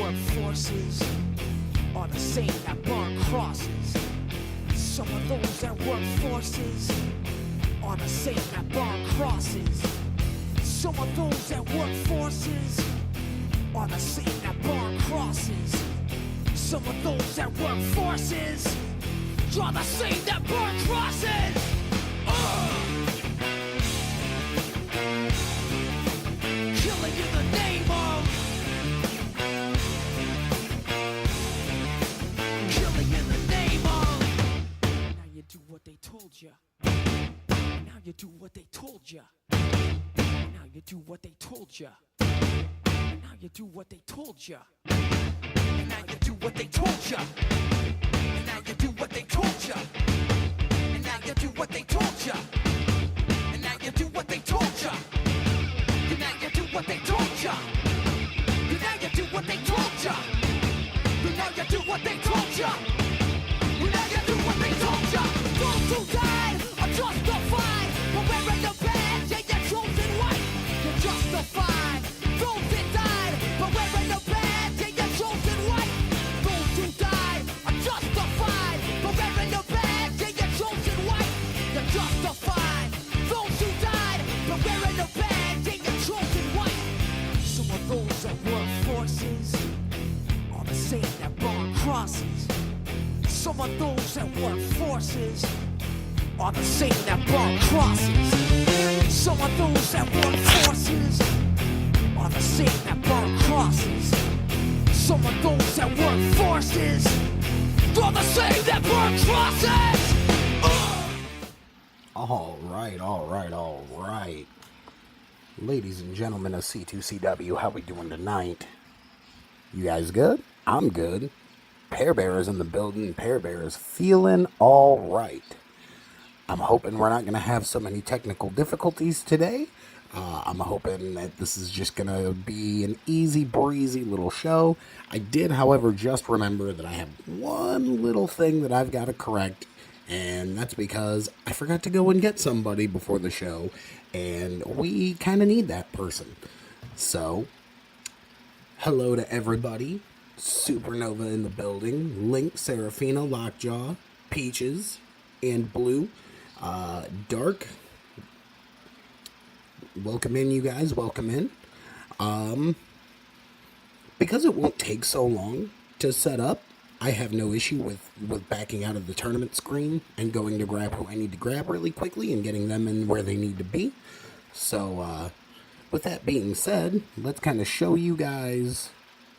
work forces are the same that burn crosses. Some of those that work forces are the same that burn crosses. Some of those that work forces are the same that burn crosses. Some of those that work forces draw the same that burn crosses. Killing in the name of. Killing in the name of. Now you do what they told you. Now you do what they told you. Now you do what they told you. Now you do what they told you. Now you do what they told you. Now you do what they told you. And now you do what they told you. And now you do what they told you. And now you do what they told you. And now you do what they told you. And now you do what they told you. And now you do what they told you. Those who died are justified for wearing the badge and your chosen white. You're justified. Those that died for wearing the badge and your chosen white. Those who died are justified for wearing the badge and your chosen white. You're justified. Those who died for wearing the badge and your chosen white. Some of those that work forces are the same that burn crosses. Some of those that work forces are the same that burn crosses. Some of those that work forces are the same that burn crosses. Some of those that work forces are the same that burn crosses. All right. Ladies and gentlemen of C2CW, how we doing tonight? You guys good? I'm good. Pear Bear is in the building. Pear Bear is feeling all right. I'm hoping we're not going to have so many technical difficulties today. I'm hoping that this is just going to be an easy breezy little show. I did, however, just remember that I have one little thing that I've got to correct, and that's because I forgot to go and get somebody before the show, and we kind of need that person. So, hello to everybody. Supernova in the building. Link, Serafina, Lockjaw, Peaches, and Blue. Dark. Welcome in, you guys. Welcome in. Because it won't take so long to set up, I have no issue with backing out of the tournament screen and going to grab who I need to grab really quickly and getting them in where they need to be. So, with that being said, let's kind of show you guys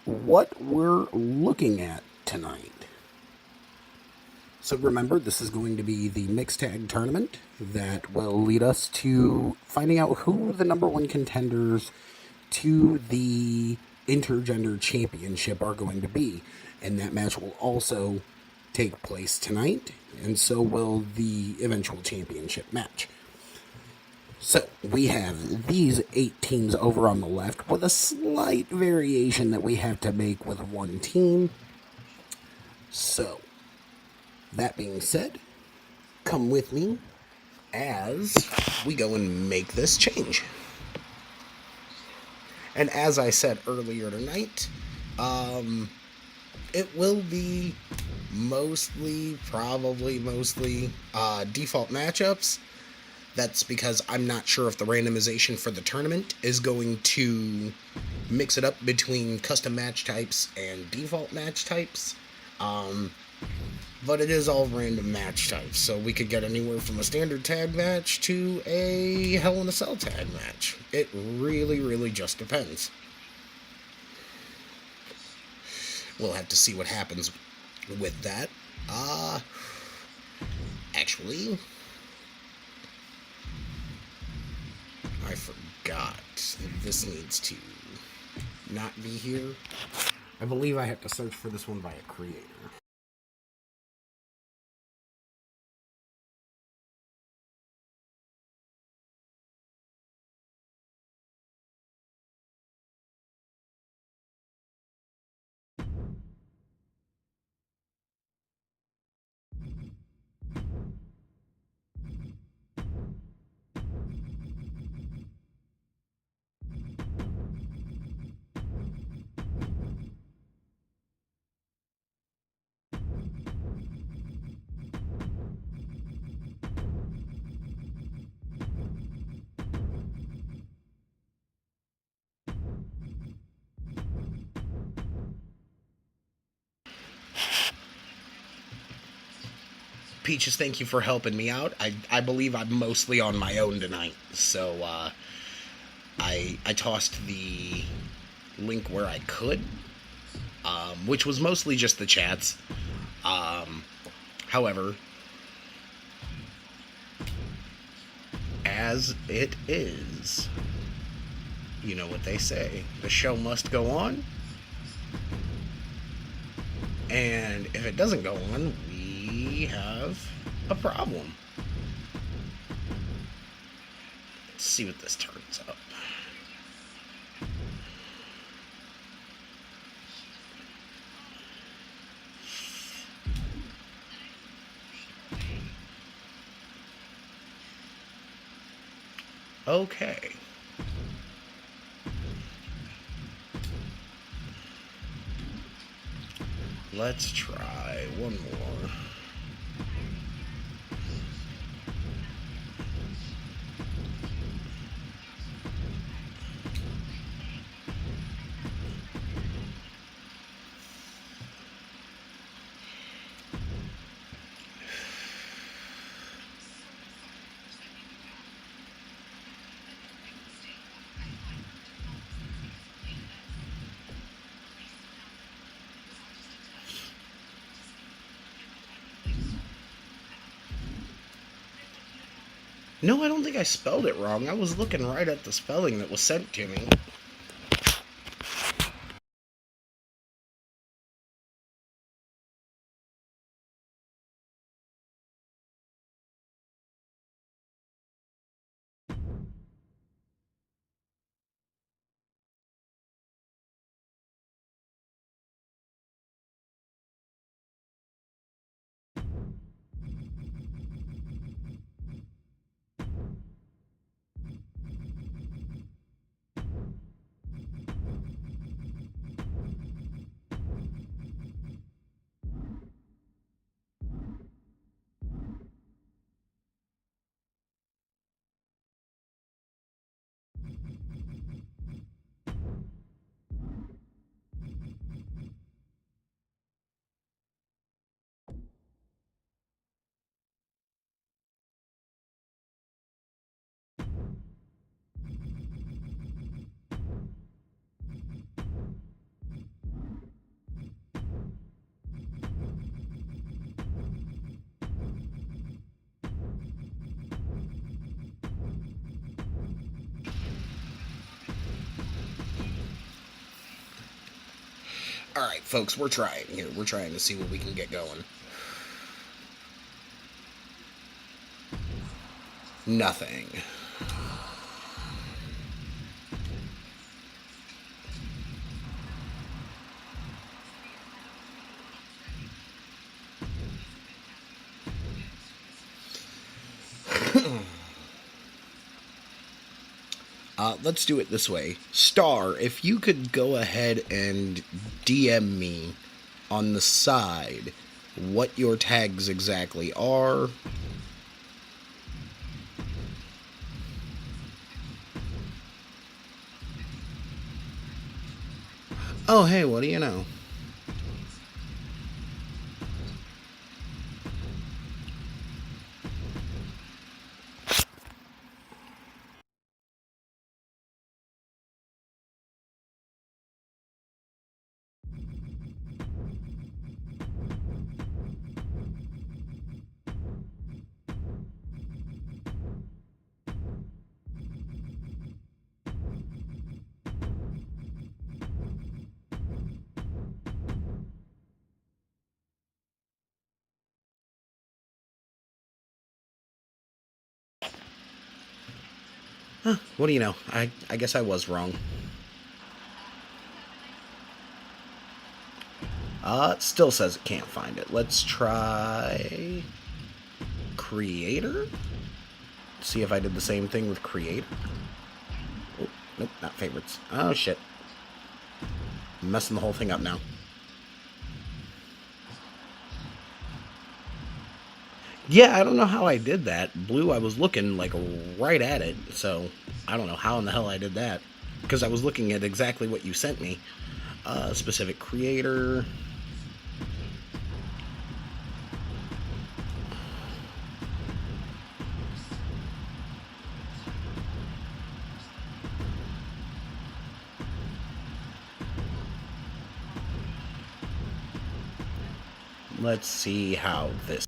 what we're looking at tonight. So remember, this is going to be the mixed tag tournament that will lead us to finding out who the number one contenders to the intergender championship are going to be. And that match will also take place tonight, and so will the eventual championship match. So, we have these 8 teams over on the left with a slight variation that we have to make with one team. So, that being said, come with me as we go and make this change. And as I said earlier tonight, it will be probably mostly default matchups. That's because I'm not sure if the randomization for the tournament is going to mix it up between custom match types and default match types. But it is all random match types, so we could get anywhere from a standard tag match to a Hell in a Cell tag match. It really, really just depends. We'll have to see what happens with that. Actually, I forgot. This needs to not be here. I believe I have to search for this one by a creator. Peaches, thank you for helping me out. I believe I'm mostly on my own tonight, so I tossed the link where I could, which was mostly just the chats. However, as it is, you know what they say, the show must go on, and if it doesn't go on, we have a problem. Let's see what this turns up. Okay. Let's try one more. No, I don't think I spelled it wrong. I was looking right at the spelling that was sent to me. Alright, folks, we're trying here. We're trying to see what we can get going. Nothing. Let's do it this way. Star, if you could go ahead and DM me on the side what your tags exactly are. Oh, hey, what do you know? Huh, what do you know? I guess I was wrong. It still says it can't find it. Let's try creator. See if I did the same thing with creator. Oh, nope, not favorites. Oh shit. I'm messing the whole thing up now. Yeah, I don't know how I did that. Blue, I was looking like right at it, so I don't know how in the hell I did that. Because I was looking at exactly what you sent me. Specific creator. Let's see how this...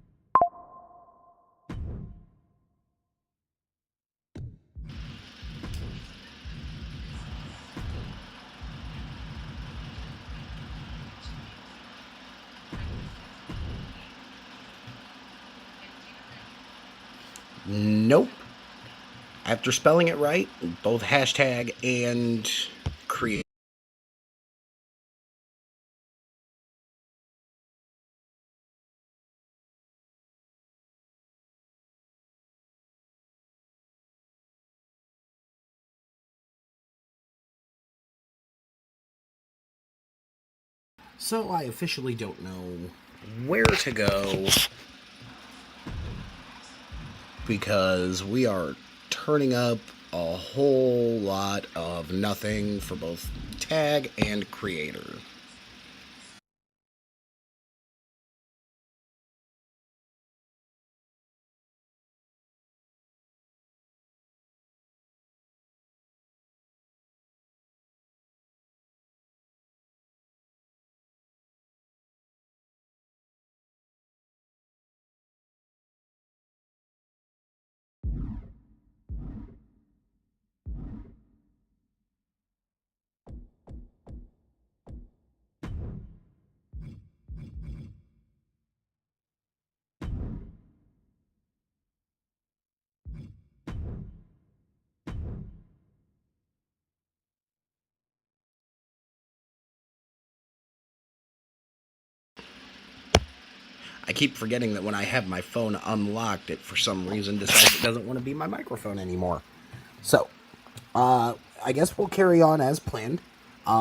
Nope. After spelling it right, both hashtag and create. So I officially don't know where to go because we are turning up a whole lot of nothing for both tag and creator. I keep forgetting that when I have my phone unlocked, it for some reason decides it doesn't want to be my microphone anymore. So, I guess we'll carry on as planned.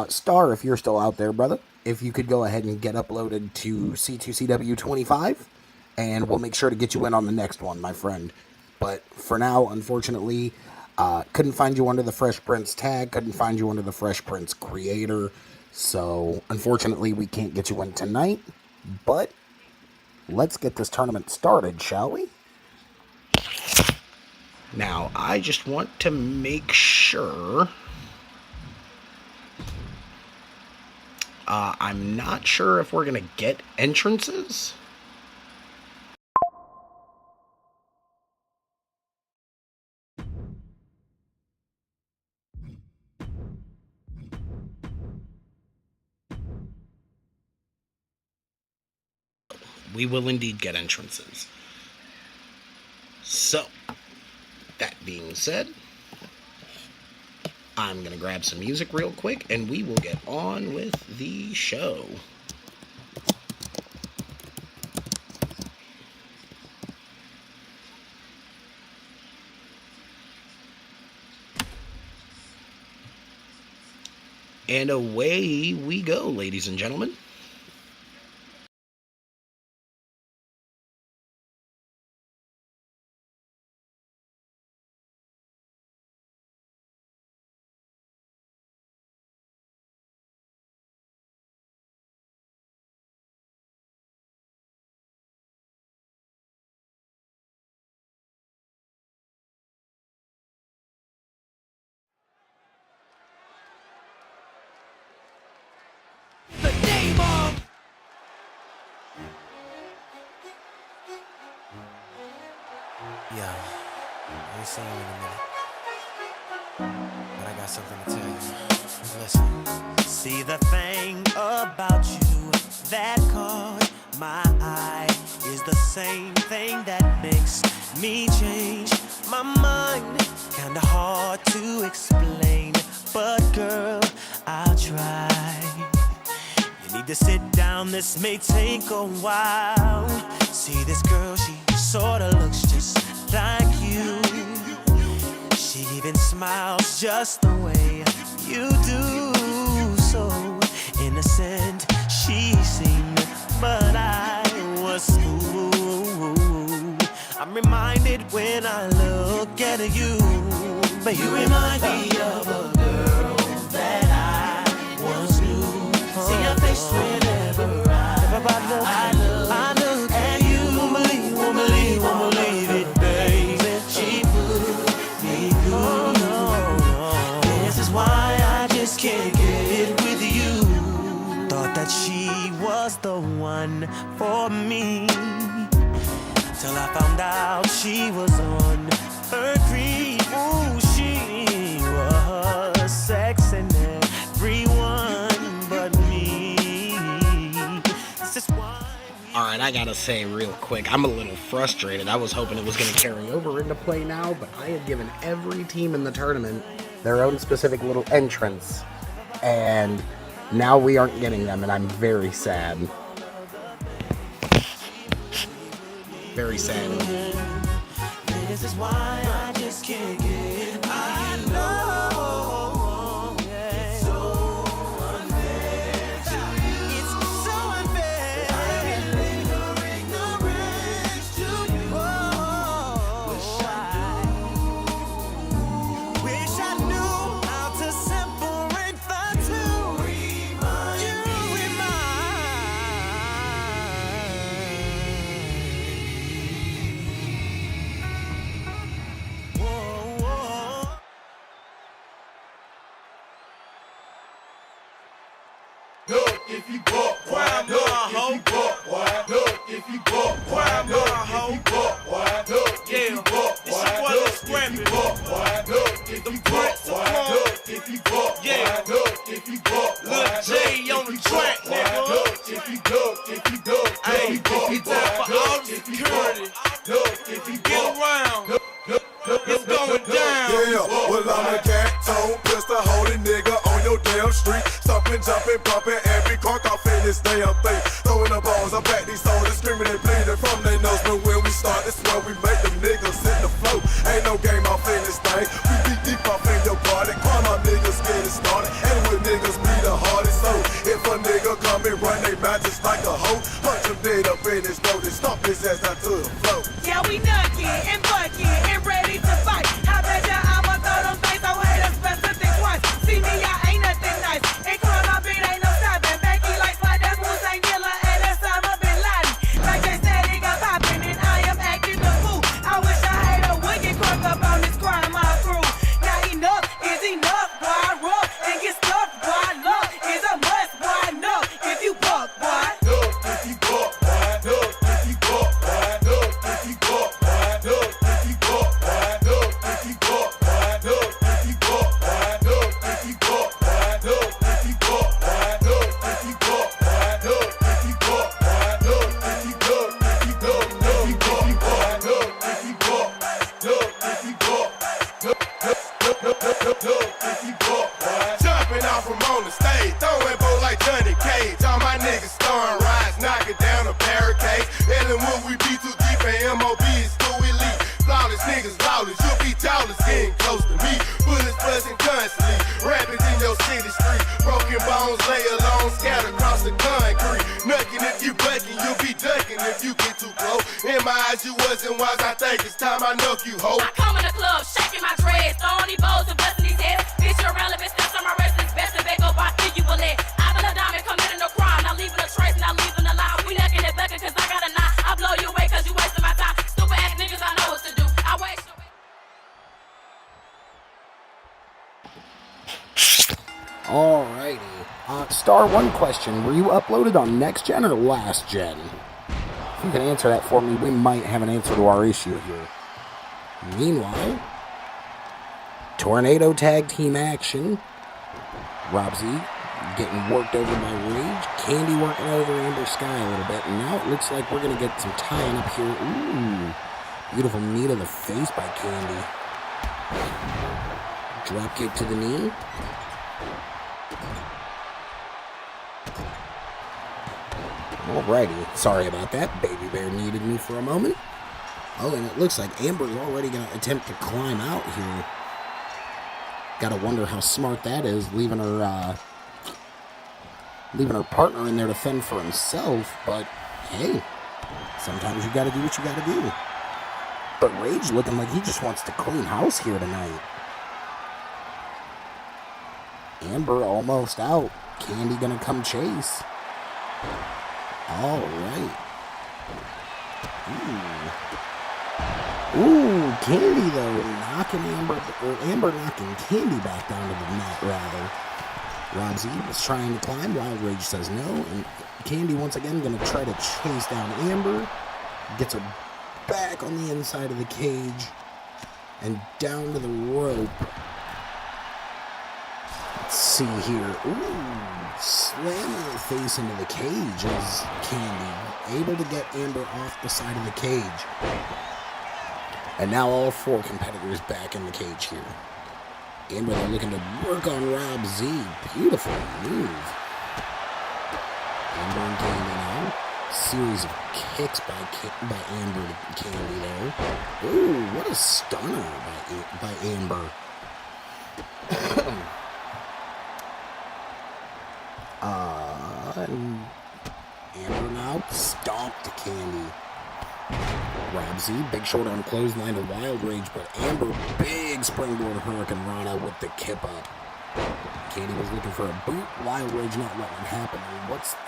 Star, if you're still out there, brother, if you could go ahead and get uploaded to C2CW25, and we'll make sure to get you in on the next one, my friend. But for now, unfortunately, couldn't find you under the Fresh Prince tag, couldn't find you under the Fresh Prince creator, so unfortunately we can't get you in tonight, but let's get this tournament started, shall we? Now, I just want to make sure... I'm not sure if we're going to get entrances. We will indeed get entrances. So, that being said, I'm going to grab some music real quick, and we will get on with the show. And away we go, ladies and gentlemen. The name of Yo, I ain't seen you in a minute, but I got something to tell you. Listen. See, the thing about you that caught my eye is the same thing that makes me change my mind. Kinda hard to explain, but girl, I'll try. You need to sit down, this may take a while. See, this girl, she sorta looks just like you. She even smiles just the way you do. So innocent she seemed, but I was fooled. I'm reminded when I look at you, but you remind me of a girl that I once knew. See your face whenever I look at you. Won't believe it, baby. She put me through. This is why I just can't get with you. Thought that she was the one for me. Till I found out she was on her creep. Ooh, she was sexing everyone but me. This is why. Alright, I gotta say real quick, I'm a little frustrated. I was hoping it was gonna carry over into play now, but I had given every team in the tournament their own specific little entrance, and now we aren't getting them, and I'm very sad. Very sad. This is why I just can't get. I know it's so unfair to you. It's so unfair. Ignorance to you. Wish I knew how to separate the two. You Look, if you buck, why? Look, if you buck, why? Look, if you buck, why? Look, if you buck, why? Look, if you buck, why? Look, if you buck, why? Look, if you buck, why? Look, if you buck, why? Look, if you buck, why? Lil J on the track, nigga. Look, if you duck, if you duck, Hey, it's time for all the security. look, if you Get around. It's going down. Yeah, well I'm a cat tone, pistol holding nigga on your damn street. Stomping, jumping, bumping, every cork off in this damn thing. Throwing the balls up at these soldiers, screaming and bleeding from their nose. But when we start, it's where we make them niggas hit the flow. Ain't no game off in this thing. We be deep off in your party. Call my niggas get it started. And with niggas be the hardest. So if a nigga come and run they mouth just like a hoe, punch him dead up in his throat and stomp his ass out to the floor. Yeah, we knocking and bucking and ready to fight. How bet ya I'ma throw them things away the specific ones. See me, I ain't nothing nice. And call my beat ain't no stopping. Becky like slide, that's Hussein Killer and that's Osama Bin Laden. Like they said, it got popping and I am acting the fool. I wish I had a wicked crunk up on this crime, my crew. Now enough is enough, boy. I rub and get stuck, boy. Love is a must, boy. No, if you buck, boy. Look, if you buck, why? Look, if you buck, why? Look, if you buck, why? Look, if you buck, why? Look, if you buck, why? Look, if you buck, why? Look, if you buck, why? Look, if you buck, why? Look, if you buck, why? Look, if you buck, why? Look, if you look, if you look, if you buck, why? Look, if you buck, look, if you buck, look, if you buck, why? Jumping off from on the stage, throwing bow like Johnny Cage. All my niggas throwing rides, knocking down the barricades. Ellen Wood, we be too deep, and MOB is too elite. Flawless niggas, lawless, you'll be tallest, getting close to me. Bullets buzzing constantly, rapids in your city street. Broken bones lay alone, scattered across the concrete. Nucking if you bucking, you'll be ducking if you get too close. In my eyes, you wasn't wise, I think it's time I knock you, ho. I come in the club, shaking my dreads, throwing these bows and busting these heads. Bitch, you're irrelevant, steps on my wrist, it's best to back up, I feel you bullet. I been a diamond, committing no crime, not leaving a trace, not leaving a line. We knocking it bucking, cause I got a knot. I blow you away, cause you wasting my time. Stupid ass niggas, I know what to do. I waste your Alrighty. Star, one question. Were you uploaded on next gen or last gen? If you can answer that for me, we might have an answer to our issue here. Meanwhile, Tornado Tag Team action. Rob Z getting worked over by Rage. Candy working over Amber Sky a little bit. And now it looks like we're going to get some tying up here. Ooh. Beautiful knee to the face by Candy. Drop kick to the knee. Alrighty, sorry about that. Baby Bear needed me for a moment. Oh, and it looks like Amber's already going to attempt to climb out here. Gotta wonder how smart that is, leaving her partner in there to fend for himself. But hey, sometimes you gotta do what you gotta do. But Rage looking like he just wants to clean house here tonight. Amber almost out. Candy gonna come chase. All right. Ooh, Candy though knocking Amber knocking Candy back down to the mat rather. Rob Z was trying to climb. Wild Rage says no. And Candy once again going to try to chase down Amber. Gets her back on the inside of the cage. And down to the rope. Let's see here. Ooh. Slamming her face into the cage as Candy. Able to get Amber off the side of the cage. And now all 4 competitors back in the cage here. Amber, they're looking to work on Rob Z. Beautiful move. Amber and Candy now. Series of kicks by Amber and Candy there. Ooh, what a stunner by Amber. And Amber now stomped to Candy. Rob Z, big short arm clothesline to Wild Rage, but Amber, big springboard Hurricane Rana with the kip up. Candy was looking for a boot. Wild Rage not letting it happen.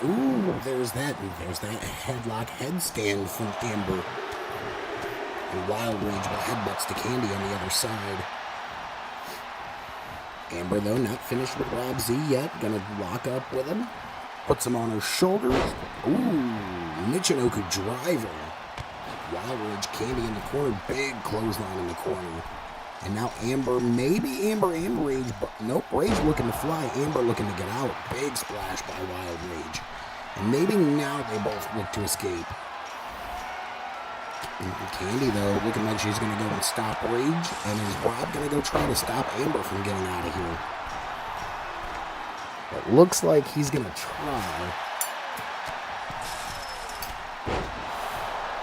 And there's that headlock headstand from Amber. And Wild Rage with headbutts to Candy on the other side. Amber, though, not finished with Rob Z yet. Gonna lock up with him. Puts him on her shoulders. Ooh, Michinoku driver. Wild Rage, Candy in the corner. Big clothesline in the corner. And now Amber, maybe Amber and Rage, but nope, Rage looking to fly. Amber looking to get out. Big splash by Wild Rage. And maybe now they both look to escape. And Candy, though, looking like she's going to go and stop Rage. And is Rob going to go try to stop Amber from getting out of here? It looks like he's going to try.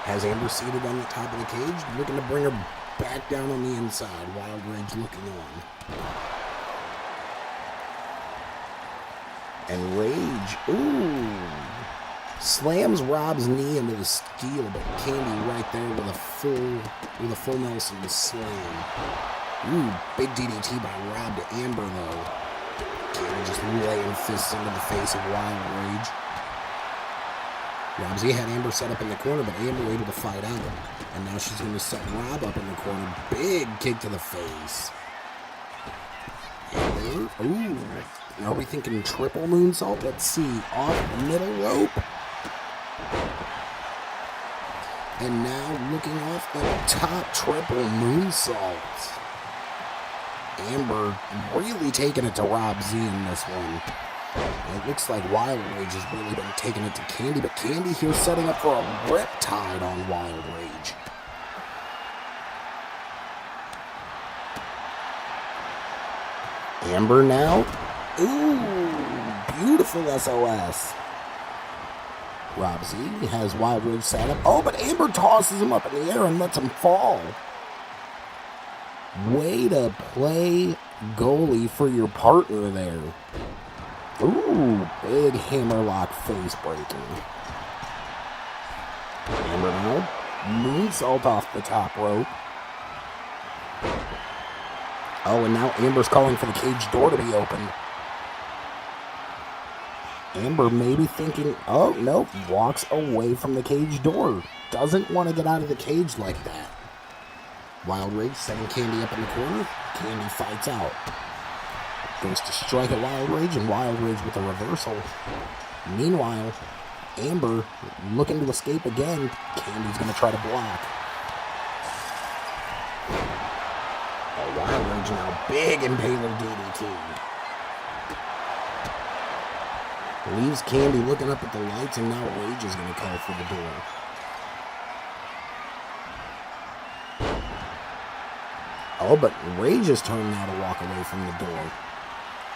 Has Amber seated on the top of the cage, looking to bring her back down on the inside. Wild Rage looking on. And Rage, slams Rob's knee into the steel, but Candy right there with a full Nelson slam. Big DDT by Rob to Amber though. Candy just laying fists into the face of Wild Rage. Rob Z had Amber set up in the corner, but Amber able to fight out. And now she's going to set Rob up in the corner. Big kick to the face. Amber, are we thinking triple moonsault? Let's see. Off the middle rope. And now looking off the top, triple moonsault. Amber really taking it to Rob Z in this one. It looks like Wild Rage has really been taking it to Candy, but Candy here setting up for a riptide on Wild Rage. Amber now. Beautiful SOS. Rob Z has Wild Rage set up. But Amber tosses him up in the air and lets him fall. Way to play goalie for your partner there. Big hammerlock face breaking. Amber now. Moonsault off the top rope. And now Amber's calling for the cage door to be opened. Amber maybe thinking, nope, walks away from the cage door. Doesn't want to get out of the cage like that. Wild Rage setting Candy up in the corner. Candy fights out. Goes to strike at Wild Rage, and Wild Rage with a reversal. Meanwhile, Amber looking to escape again. Candy's going to try to block. Wild Rage now, big impaler DDT. Leaves Candy looking up at the lights, and now Rage is going to call for the door. But Rage is turned now to walk away from the door.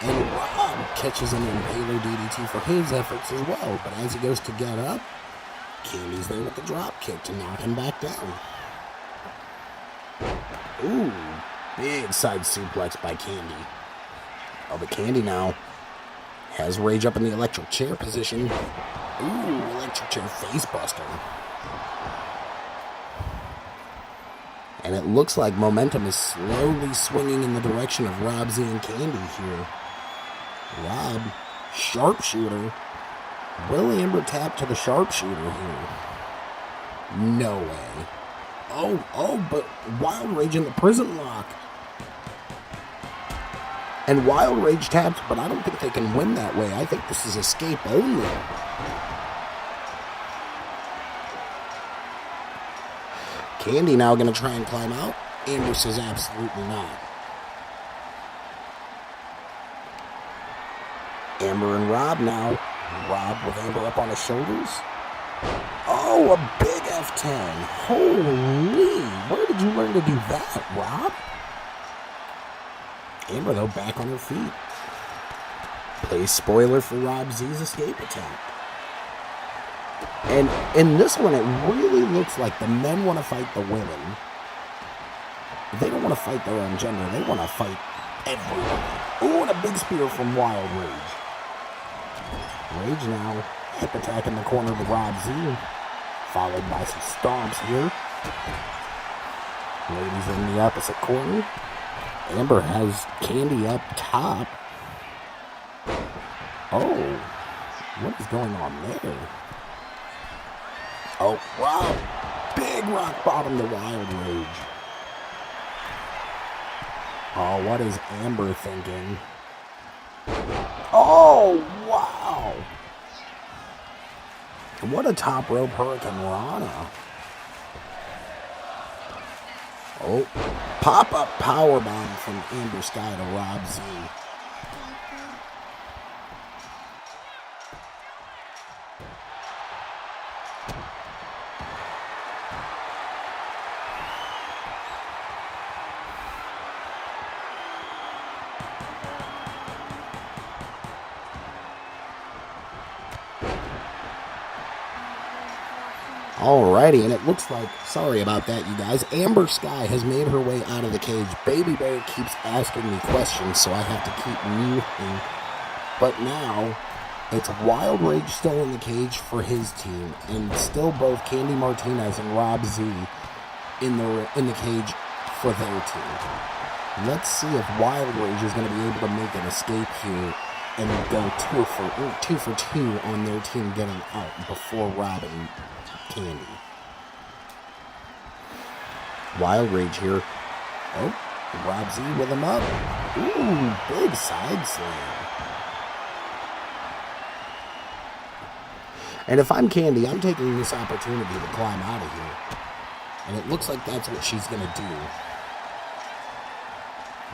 And Rob catches an impaler DDT for his efforts as well. But as he goes to get up, Candy's there with the drop kick to knock him back down. Big side suplex by Candy. But Candy now has Rage up in the electric chair position. Electric chair face buster. And it looks like momentum is slowly swinging in the direction of Rob Z and Candy here. Rob, sharpshooter. Will Amber tap to the sharpshooter here? No way. But Wild Rage in the prison lock. And Wild Rage taps, but I don't think they can win that way. I think this is escape only. Candy now going to try and climb out. Amber says absolutely not. Amber and Rob now. Rob with Amber up on his shoulders. Oh, a big F10. Holy, where did you learn to do that, Rob? Amber, though, back on her feet. Plays spoiler for Rob Z's escape attempt. And in this one, it really looks like the men want to fight the women. They don't want to fight their own gender. They want to fight everybody. Ooh, and a big spear from Wild Rage. Rage now hip attack in the corner to Rob Z. Followed by some stomps here. Ladies in the opposite corner. Amber has Candy up top. Oh, what is going on there? Oh, wow. Big rock bottom to Wild Rage. Oh, what is Amber thinking? Oh, wow. What a top rope Hurricane Rana. Oh, pop-up powerbomb from Amber Sky to Rob Z. Alrighty, and it looks like, sorry about that, you guys, Amber Sky has made her way out of the cage. Baby Bear keeps asking me questions, so I have to keep muting. But now, it's Wild Rage still in the cage for his team, and still both Candy Martinez and Rob Z in the cage for their team. Let's see if Wild Rage is going to be able to make an escape here and go two for two on their team getting out before Rob and Candy. Wild Rage here. Oh, Rob Z with him up. Ooh, big side slam. And if I'm Candy, I'm taking this opportunity to climb out of here. And it looks like that's what she's going to do.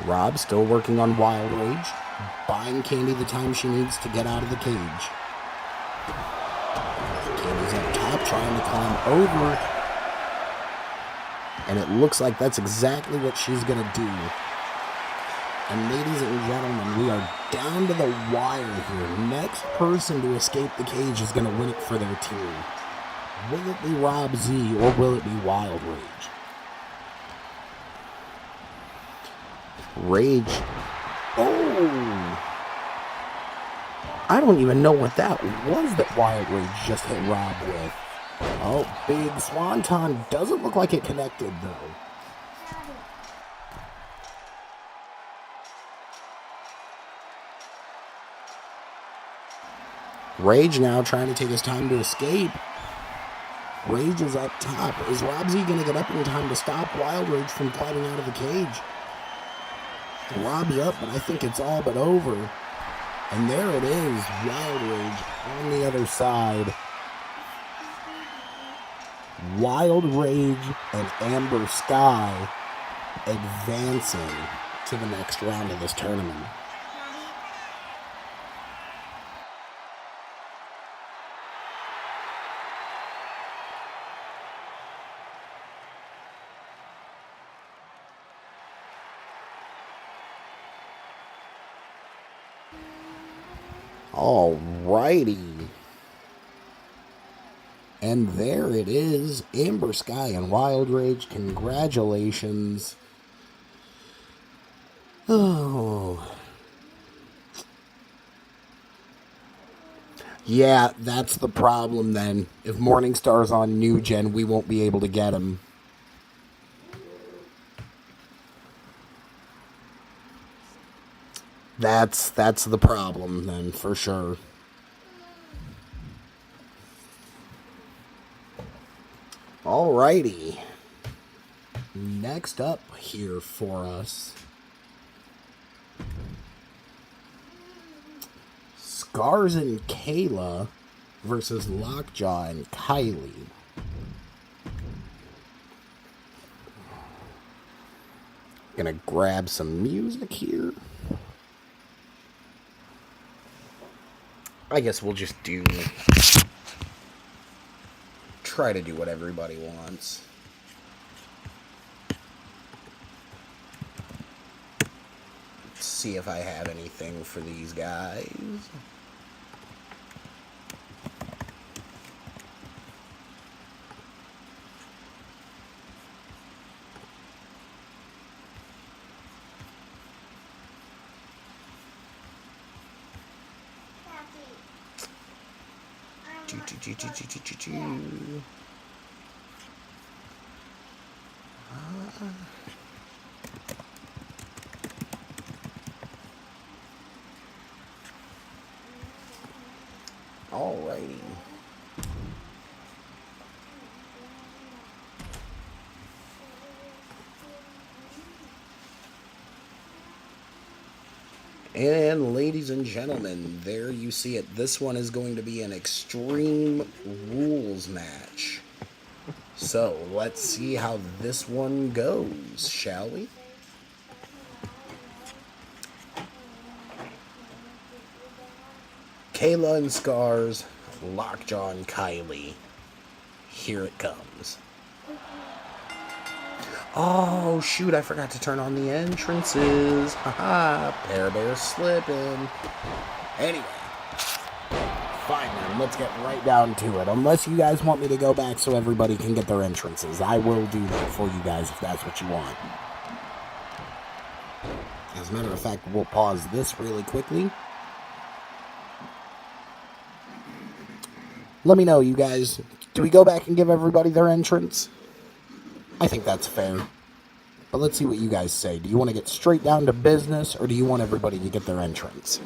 Rob still working on Wild Rage, buying Candy the time she needs to get out of the cage. Candy's up top trying to climb over. And it looks like that's exactly what she's going to do. And ladies and gentlemen, we are down to the wire here. Next person to escape the cage is going to win it for their team. Will it be Rob Z or will it be Wild Rage? Rage. Oh! I don't even know what that was that Wild Rage just hit Rob with. Oh, big swanton. Doesn't look like it connected, though. Rage now trying to take his time to escape. Rage is up top. Is Rob Z going to get up in time to stop Wild Rage from climbing out of the cage? Rob's up, but I think it's all but over. And there it is, Wild Rage on the other side. Wild Rage and Amber Sky advancing to the next round of this tournament. Alrighty. And there it is. Amber Sky and Wild Rage. Congratulations. Oh. Yeah, that's the problem then. If Morningstar's on New Gen, we won't be able to get him. That's the problem then, for sure. Alrighty. Next up here for us Scars and Kayla versus Lockjaw and Kylie. Gonna grab some music here. I guess we'll just try to do what everybody wants. Let's see if I have anything for these guys. Alrighty. And ladies and gentlemen, there you see it. This one is going to be an Extreme Rules match. So, let's see how this one goes, shall we? Kayla and Scars, Lockjaw and Kylie. Here it comes. Oh, shoot, I forgot to turn on the entrances. Haha, Pear Bear slipping. Anyway, fine then, let's get right down to it. Unless you guys want me to go back so everybody can get their entrances, I will do that for you guys if that's what you want. As a matter of fact, we'll pause this really quickly. Let me know, you guys. Do we go back and give everybody their entrance? I think that's fair. But let's see what you guys say. Do you want to get straight down to business, or do you want everybody to get their entrance?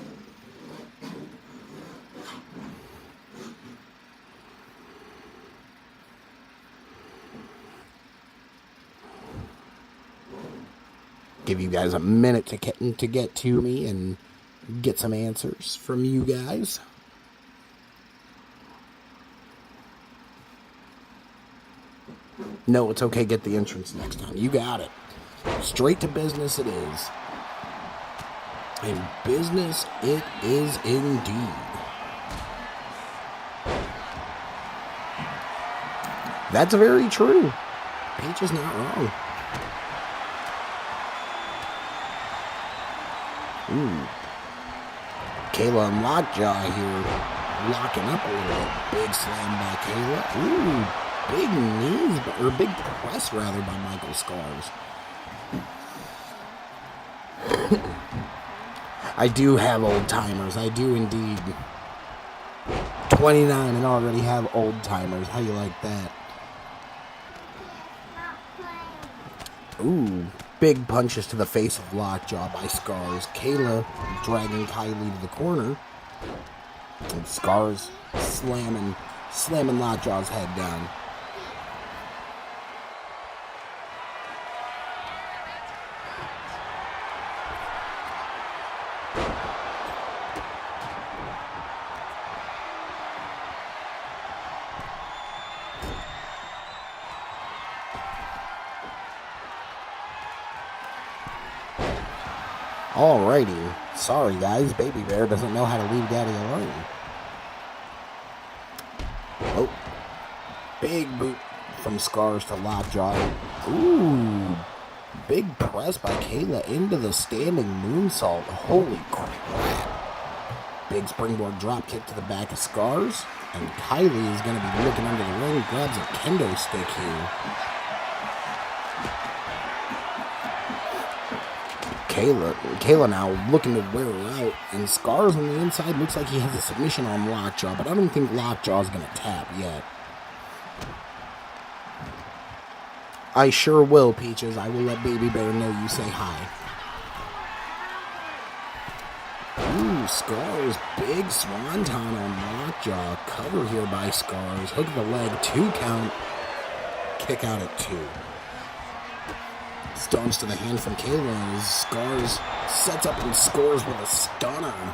Give you guys a minute to get to me and get some answers from you guys. No, it's okay. Get the entrance next time. You got it. Straight to business it is. And business it is indeed. That's very true. Peach is not wrong. Ooh. Kayla and Lockjaw here locking up a little. Big slam by Kayla. Ooh. Big knees, or big press rather, by Michael Scars. I do have old timers. I do indeed. 29 and already have old timers. How you like that? Ooh, big punches to the face of Lockjaw by Scars. Kayla dragging Kylie to the corner. And Scars slamming Lockjaw's head down. Alrighty. Sorry, guys. Baby Bear doesn't know how to leave Daddy alone. Oh. Big boot from Scars to Lockjaw. Ooh. Big press by Kayla into the standing moonsault. Holy crap. Big springboard drop kick to the back of Scars. And Kylie is going to be looking under the ring. Grabs a kendo stick here. Kayla now looking to wear her out, and Scars on the inside looks like he has a submission on Lockjaw, but I don't think Lockjaw's going to tap yet. I sure will, Peaches. I will let Baby Bear know you say hi. Ooh, Scars, big swanton on Lockjaw. Cover here by Scars. Hook the leg, 2 count. Kick out at 2. Stomps to the hand from Kayla as Scars sets up and scores with a stunner.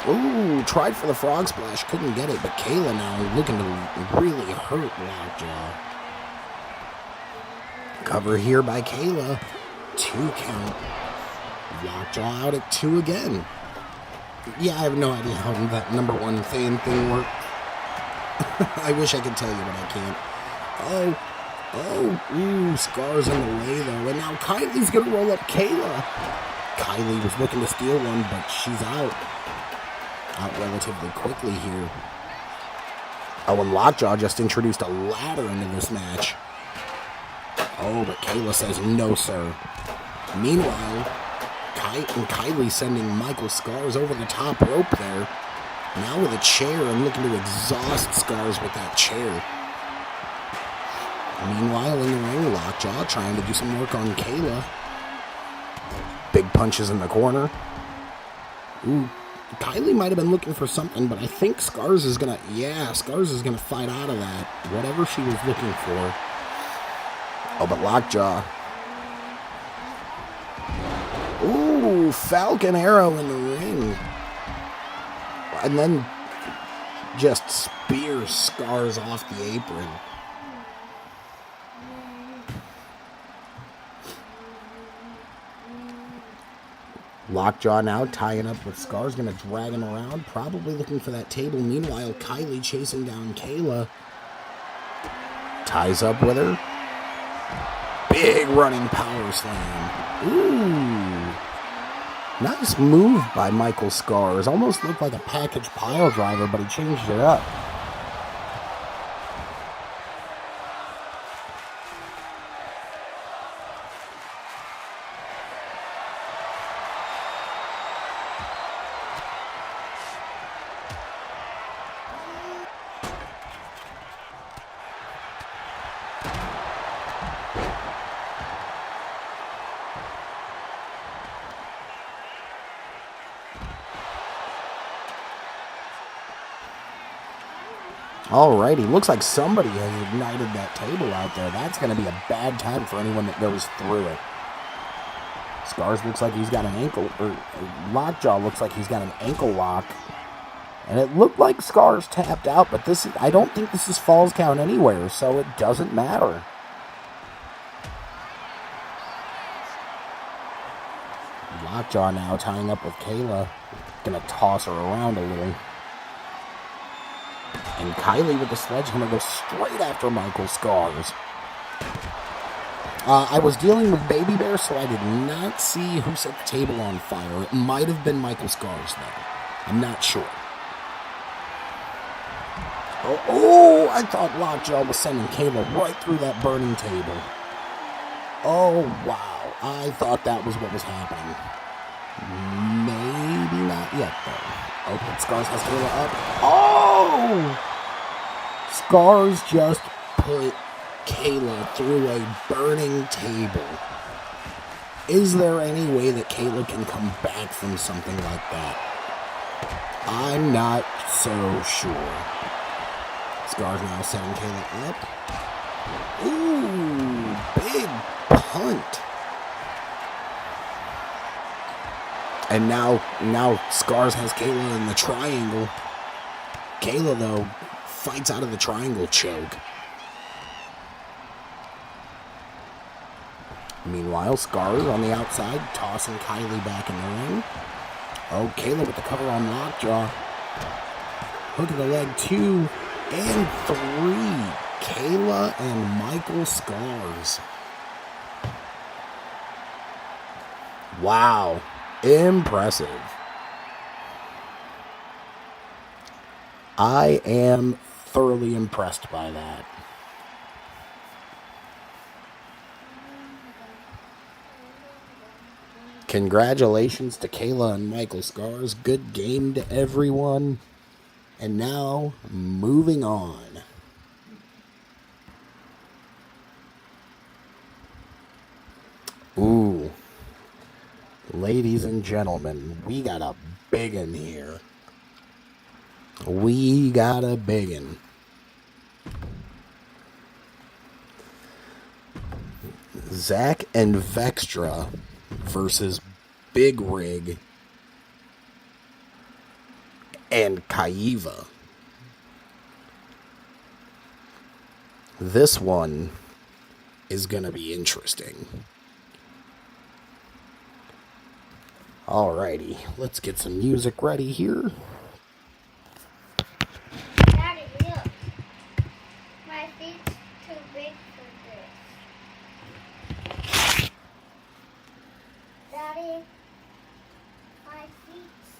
Ooh, tried for the frog splash, couldn't get it, but Kayla now looking to really hurt Lockjaw. Cover here by Kayla. 2 count. Lockjaw out at 2 again. Yeah, I have no idea how that number 1 fan thing worked. I wish I could tell you, but I can't. Ooh, Scar's in the way, though. And now Kylie's going to roll up Kayla. Kylie was looking to steal one, but she's out. Out relatively quickly here. Oh, and Lockjaw just introduced a ladder into this match. Oh, but Kayla says no, sir. Meanwhile, Kylie sending Michael Scars over the top rope there. Now with a chair and looking to exhaust Scars with that chair. Meanwhile, in the ring, Lockjaw trying to do some work on Kayla. Big punches in the corner. Ooh, Kylie might have been looking for something, but I think Scars is gonna fight out of that. Whatever she was looking for. Oh, but Lockjaw. Ooh, Falcon Arrow in the ring. And then just spears Scars off the apron. Lockjaw now tying up with Scars, gonna drag him around, probably looking for that table. Meanwhile, Kylie chasing down Kayla. Ties up with her. Big running power slam. Ooh. Nice move by Michael Scars. Almost looked like a package pile driver, but he changed it up. Alrighty, looks like somebody has ignited that table out there. That's going to be a bad time for anyone that goes through it. Scars looks like he's got an ankle, or Lockjaw looks like he's got an ankle lock. And it looked like Scars tapped out, but I don't think this is falls count anywhere, so it doesn't matter. Lockjaw now tying up with Kayla. Gonna toss her around a little. And Kylie with the sledgehammer goes straight after Michael Scars. I was dealing with Baby Bear, so I did not see who set the table on fire. It might have been Michael Scars, though. I'm not sure. Oh, I thought Lockjaw was sending Kayla right through that burning table. Oh, wow. I thought that was what was happening. Maybe not yet, though. Oh, but Scars has Kayla up. Oh! Scars just put Kayla through a burning table. Is there any way that Kayla can come back from something like that? I'm not so sure. Scars now setting Kayla up. Ooh, big punt. And now Scars has Kayla in the triangle. Kayla, though, fights out of the triangle choke. Meanwhile, Scars on the outside, tossing Kylie back in the ring. Oh, Kayla with the cover on Lockjaw. Hook of the leg, 2 and 3. Kayla and Michael Scars. Wow. Impressive. I am thoroughly impressed by that. Congratulations to Kayla and Michael Scars. Good game to everyone. And now, moving on. Ooh. Ladies and gentlemen, we got a biggin here. We got a biggin. Zach and Vextra versus Big Rig and Kaiva. This one is gonna be interesting. Alrighty, let's get some music ready here. Daddy, look. My feet's too big for this. Daddy, my feet's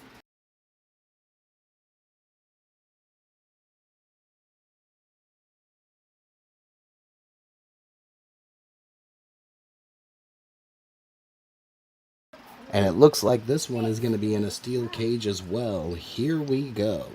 And it looks like this one is going to be in a steel cage as well. Here we go.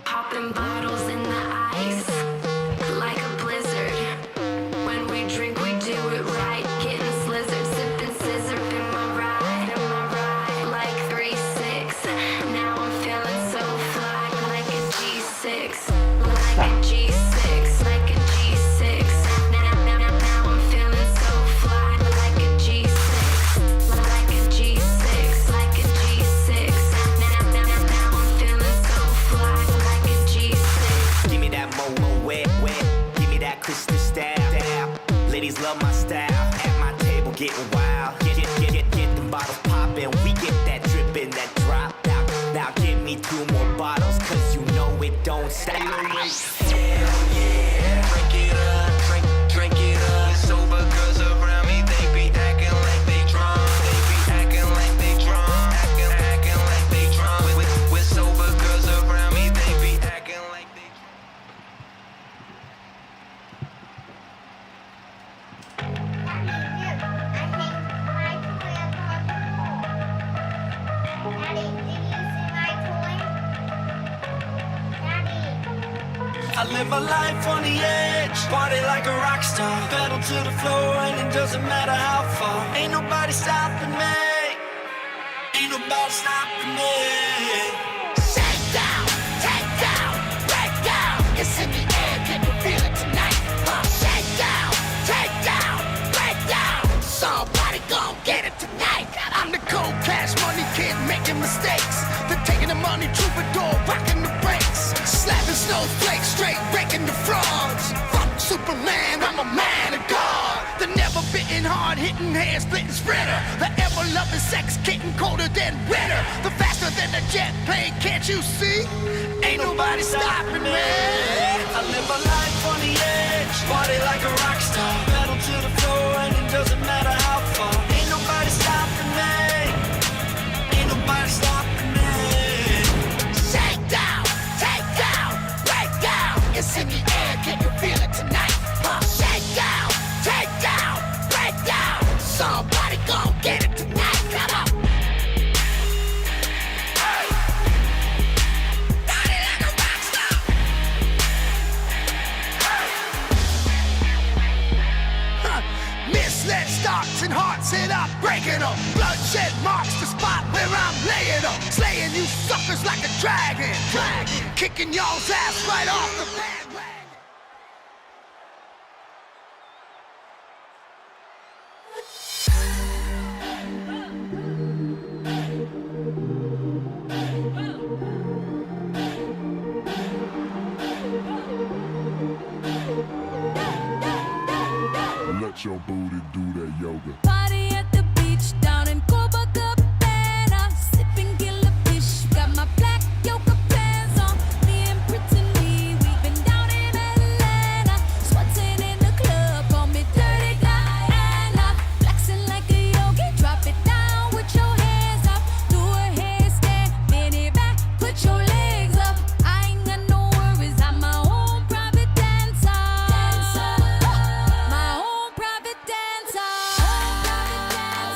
Popping bottles in the ice, like a blizzard. When we drink, we do it right. Getting slizzard, sipping scissor in my ride, like 3-6. Now I'm feeling so fly, like a G6, like a G6, like a G6. Now I'm feeling so fly, like a G6, like a G6, like a G6. Now I'm feeling so fly, like a G6. Give me that mo wet. Give me that crystal style. Ladies love my style. At my table getting wild. Get them bottles poppin'. We get that drippin', that drop. Now give me 2 more bottles, cause you know it don't stop. Hell yeah. Drink it up, drink it up. Sober girls around me, they be acting like they drunk. They be acting like they drunk. Acting like they drunk. With sober girls around me, they be acting like they drunk. Daddy, look. I think my I live my life on the edge, party like a rock star. Pedal to the floor and it doesn't matter how far. Ain't nobody stopping me. Ain't nobody stopping me. Shake down, take down, break down. It's in the air, can you feel it tonight? Shake down, take down, break down. Somebody gon' get it tonight. I'm the cold cash money kid making mistakes. They're taking the money troubadour, rocking the brakes. Slapping snowflakes straight, breaking the frauds. Fuck Superman, I'm a man of God. The never bitten, hard hitting, hair splitting spreader. The ever loving sex kitten colder than redder. The faster than a jet plane, can't you see? Ain't nobody stopping me. I live my life on the edge, party like a rock star. Pedal to the floor and it doesn't matter how far. Ain't nobody stopping me. Ain't nobody stopping me. Shake down, take down, break down. It's in the air, can you feel it tonight? Shake down, take down, break down. Somebody gon' get it tonight. Come on. Hey. Party like a rock star. Hey. Misled starts and hearts hit up, breaking them. Bloodshed marks the spot where I'm laying them. Slaying you suckers like a dragon. Kicking y'all's ass right off the bandwagon. Let your booty do that yoga. Party at the beach down in Copacabana, sipping killer fish. Got my black yoga pants on. Me and Brittany, we've been down in Atlanta, sweating in the club. Call me Dirty Diana, flexing like a yogi. Drop it down with your hands up, do a handstand, bend it back, put your legs up. I ain't got no worries, I'm my own private dancer. My own private dancer.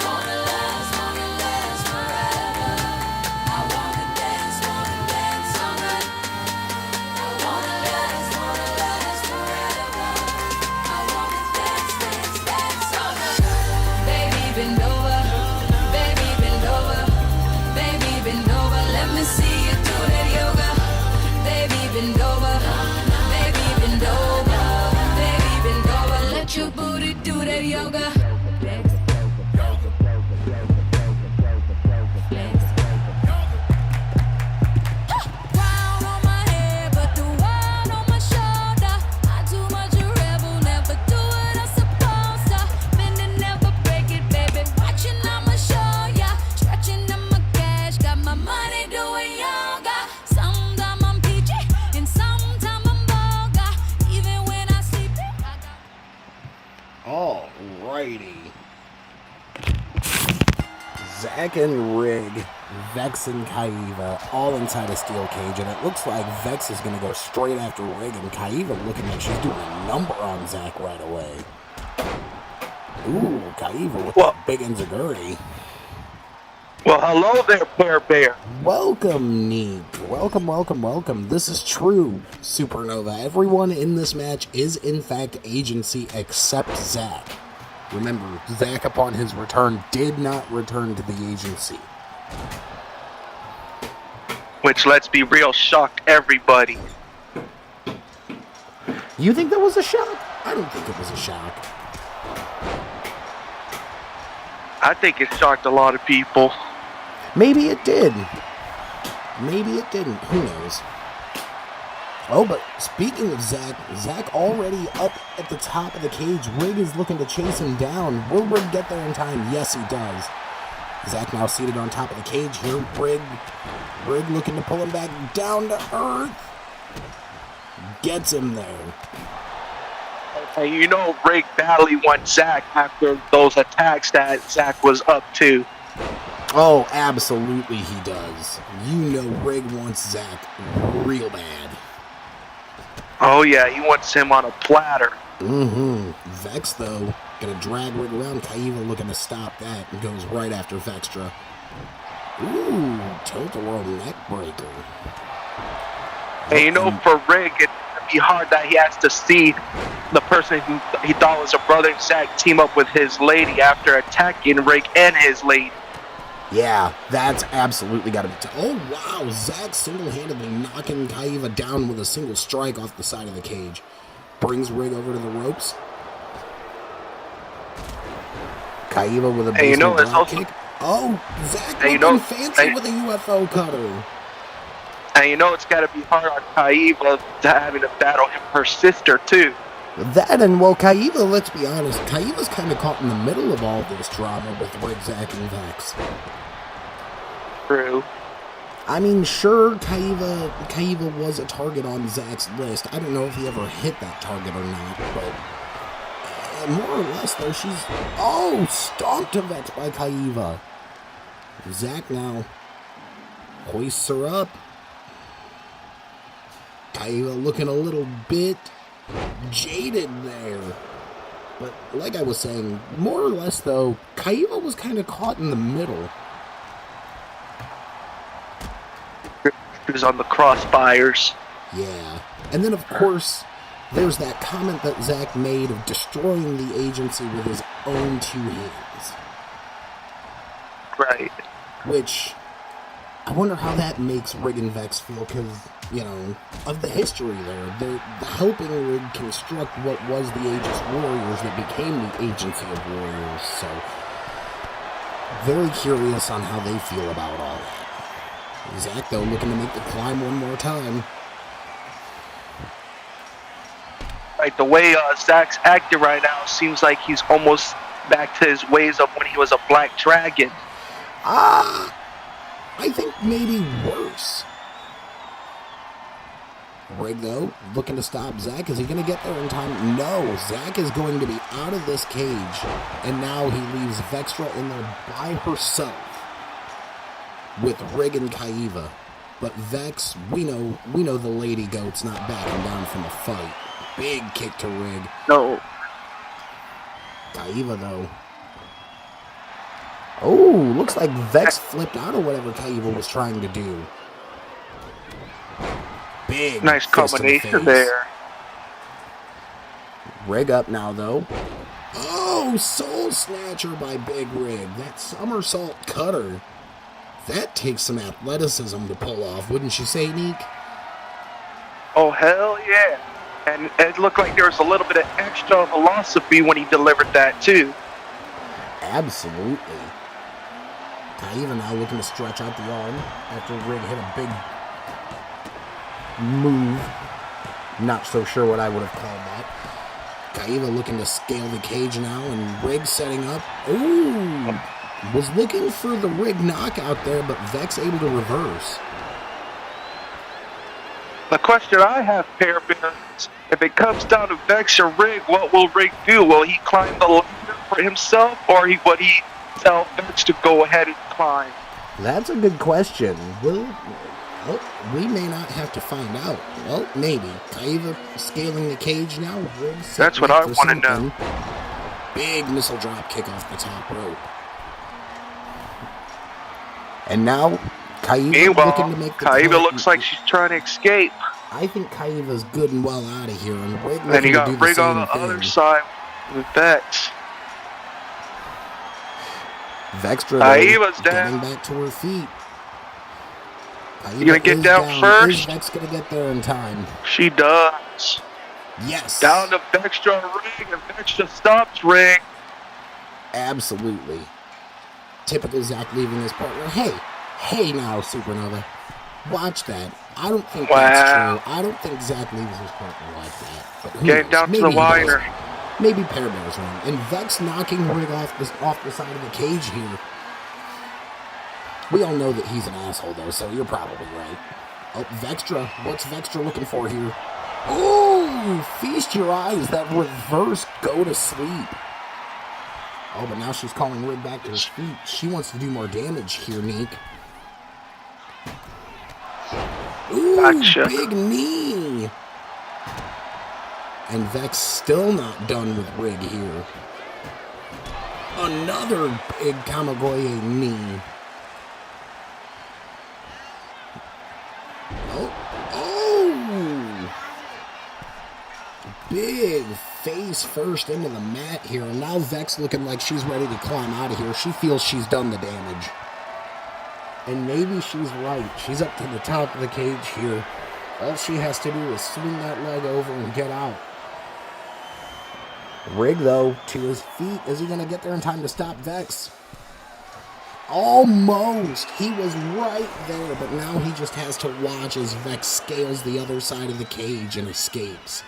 Wanna last forever. I wanna dance all night. I wanna last forever. I wanna dance all night. Baby, bend over. Baby, bend over. Baby, bend over. Let me see you do that yoga. Baby, bend over. Baby, bend over. Baby, bend over. Let your booty do that yoga. Crown on my head, but the world on my shoulder. Not too much a rebel, never do what I'm supposed to. Bend and never break it, baby. Watching, I'ma show ya. Stretching on my cash, got my money doing yoga. Sometimes I'm peachy, and sometimes I'm vulgar. Even when I sleep, I got. Alrighty. Zach and Rig, Vex and Kaiva, all inside a steel cage, and it looks like Vex is going to go straight after Rig, and Kaiva looking like she's doing a number on Zach right away. Ooh, Kaiva with that big enziguri. Well, hello there, Bear Bear. Welcome, Neek. Welcome. This is true, Supernova. Everyone in this match is, in fact, agency except Zach. Remember, Zach, upon his return, did not return to the agency. Which, let's be real, shocked everybody. You think that was a shock? I don't think it was a shock. I think it shocked a lot of people. Maybe it did. Maybe it didn't. Who knows? Oh, but speaking of Zach, Zach already up at the top of the cage. Rig is looking to chase him down. Will Rig get there in time? Yes, he does. Zach now seated on top of the cage here. Rig looking to pull him back down to earth. Gets him there. Hey, you know Rig badly wants Zach after those attacks that Zach was up to. Oh, absolutely he does. You know Rig wants Zach real bad. Oh yeah, he wants him on a platter. Vex, though, gonna drag Rig around. Kaiva looking to stop that and goes right after Vextra. Ooh, tilt-a-whirl neck breaker. And you know, for Rig, it's be hard that he has to see the person who he thought was a brother, Zach, team up with his lady after attacking Rick and his lady. Yeah, that's absolutely got to be. Oh, wow. Zach single-handedly knocking Kaiva down with a single strike off the side of the cage. Brings Rig over to the ropes. Kaiva with a basement drop kick. Oh, Zach looking fancy with a UFO cutter. And you know it's got to be hard on Kaiva to having to battle her sister, too. That and, well, Kaiva, let's be honest, Kaiva's kind of caught in the middle of all this drama with Rig, Zach, and Vex. True. I mean, sure, Kaiva was a target on Zach's list. I don't know if he ever hit that target or not, but more or less, though, she's... Oh, stomped to Vex by Kaiva. Zach now hoists her up. Kaiva looking a little bit jaded there. But like I was saying, more or less, though, Kaiva was kind of caught in the middle. He was on the crossfires. Yeah. And then, of course, there's that comment that Zach made of destroying the agency with his own two hands. Right. Which, I wonder how that makes Rig and Vex feel, because, you know, of the history there. They're helping Rig construct what was the Aegis Warriors that became the Agency of Warriors, so very curious on how they feel about all that. Zach, though, looking to make the climb one more time. Like, the way Zach's acting right now seems like he's almost back to his ways of when he was a Black Dragon. I think maybe worse. Rig, though, looking to stop Zach. Is he going to get there in time? No. Zach is going to be out of this cage. And now he leaves Vextra in there by herself with Rig and Kaiva. But Vex, we know the Lady Goat's not backing down from a fight. Big kick to Rig. No. Kaiva, though. Oh, looks like Vex flipped out of whatever Kaiva was trying to do. Big nice combination there. Rig up now, though. Oh, Soul Snatcher by Big Rig. That somersault cutter. That takes some athleticism to pull off, wouldn't you say, Neek? Oh, hell yeah. And it looked like there was a little bit of extra philosophy when he delivered that, too. Absolutely. Kaiva now looking to stretch out the arm after Rig hit a big move. Not so sure what I would have called that. Kaiva looking to scale the cage now, and Rig setting up. Ooh! Was looking for the Rig knockout there, but Vex able to reverse. The question I have, Pear Bear, is if it comes down to Vex or Rig, what will Rig do? Will he climb the ladder for himself, or would he tell Vex to go ahead and climb? That's a good question. Well, we may not have to find out. Well, maybe. Kaiva scaling the cage now. That's what I want to know. Big missile drop kick off the top rope. And now, Kaiva looking to make the Kaiva looks like she's trying to escape. I think Kaiva's good and well out of here. And Rig then you got Rig on the other side with Vex. Vextra Kaiva's getting down. Back to her feet. You gonna get down first? Is Vex gonna get there in time? She does. Yes. Down to Vextra Rig, and Vextra stops Rig. Absolutely. Typical Zach leaving his partner. Hey now, Supernova. Watch that. I don't think that's true. I don't think Zach leaves his partner like that. But who Getting knows? down Maybe to the wire. Maybe Pear Bear's wrong. And Vex knocking Rig off the side of the cage here. We all know that he's an asshole, though, so you're probably right. Oh, Vextra. What's Vextra looking for here? Oh, feast your eyes. That reverse go to sleep. Oh, but now she's calling Rig back to his feet. She wants to do more damage here, Neek. Ooh, gotcha. Big knee. And Vex still not done with Rig here. Another big Kamigoye knee. big face first into the mat here. And now Vex looking like she's ready to climb out of here. She feels she's done the damage. And maybe she's right. She's up to the top of the cage here. All she has to do is swing that leg over and get out. Rig, though, to his feet. Is he going to get there in time to stop Vex? Almost. He was right there, but now he just has to watch as Vex scales the other side of the cage and escapes.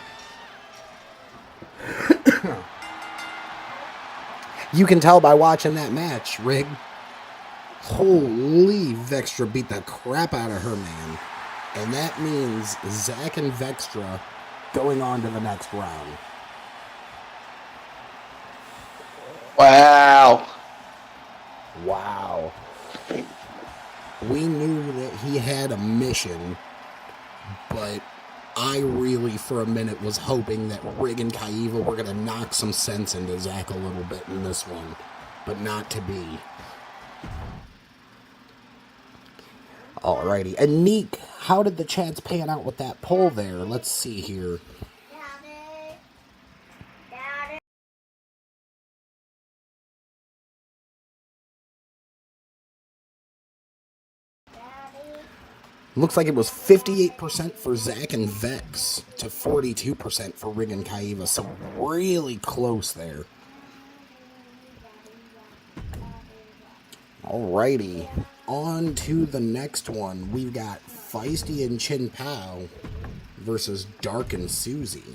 You can tell by watching that match, Rig. Holy, Vextra beat the crap out of her, man. And that means Zach and Vextra going on to the next round. Wow. Wow. We knew that he had a mission, but I really, for a minute, was hoping that Rig and Kaiva were going to knock some sense into Zach a little bit in this one, but not to be. Alrighty. And Neek, how did the chats pan out with that poll there? Let's see here. Looks like it was 58% for Zach and Vex to 42% for Rig and Kaiva. So really close there. Alrighty. On to the next one. We've got Feisty and Chin Pao versus Dark and Susie.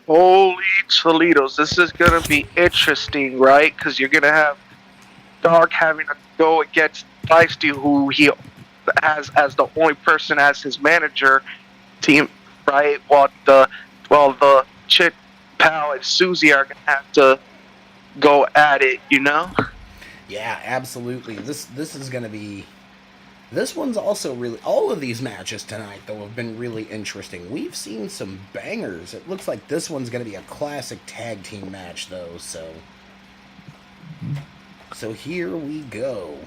Holy Toledos, this is going to be interesting, right? Because you're going to have Dark having to go against Feisty, who he has as the only person as his manager team, right? While the Chin Pao and Susie are going to have to go at it, you know? Yeah, absolutely. This is going to be... This one's also really... All of these matches tonight, though, have been really interesting. We've seen some bangers. It looks like this one's going to be a classic tag team match, though, so... So here we go.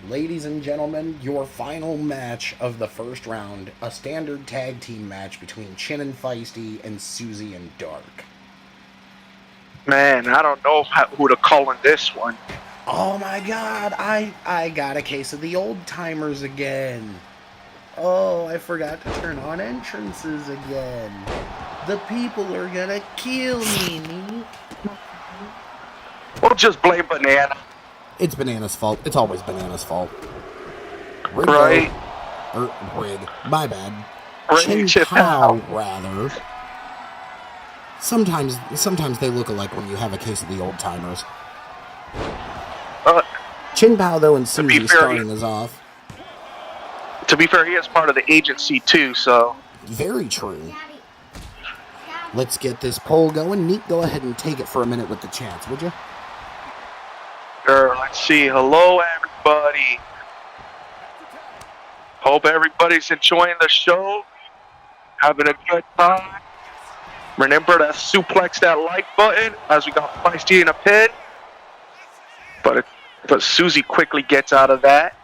Ladies and gentlemen, your final match of the first round. A standard tag team match between Chin and Feisty and Susie and Dark. Man, I don't know who to call in this one. Oh my god, I got a case of the old timers again. Oh, I forgot to turn on entrances again. The people are gonna kill me. We'll just blame Banana. It's Banana's fault. It's always Banana's fault. Rig, right? Rig. My bad. Rig, Chin Pao, rather. Sometimes they look alike when you have a case of the old timers. Chin Pao, though, and Susie starting us off. To be fair, he is part of the agency, too, so... Very true. Let's get this poll going. Neat, go ahead and take it for a minute with the chants, would you? Sure, let's see. Hello, everybody. Hope everybody's enjoying the show. Having a good time. Remember to suplex that like button as we got Feisty in a pin. But Susie quickly gets out of that.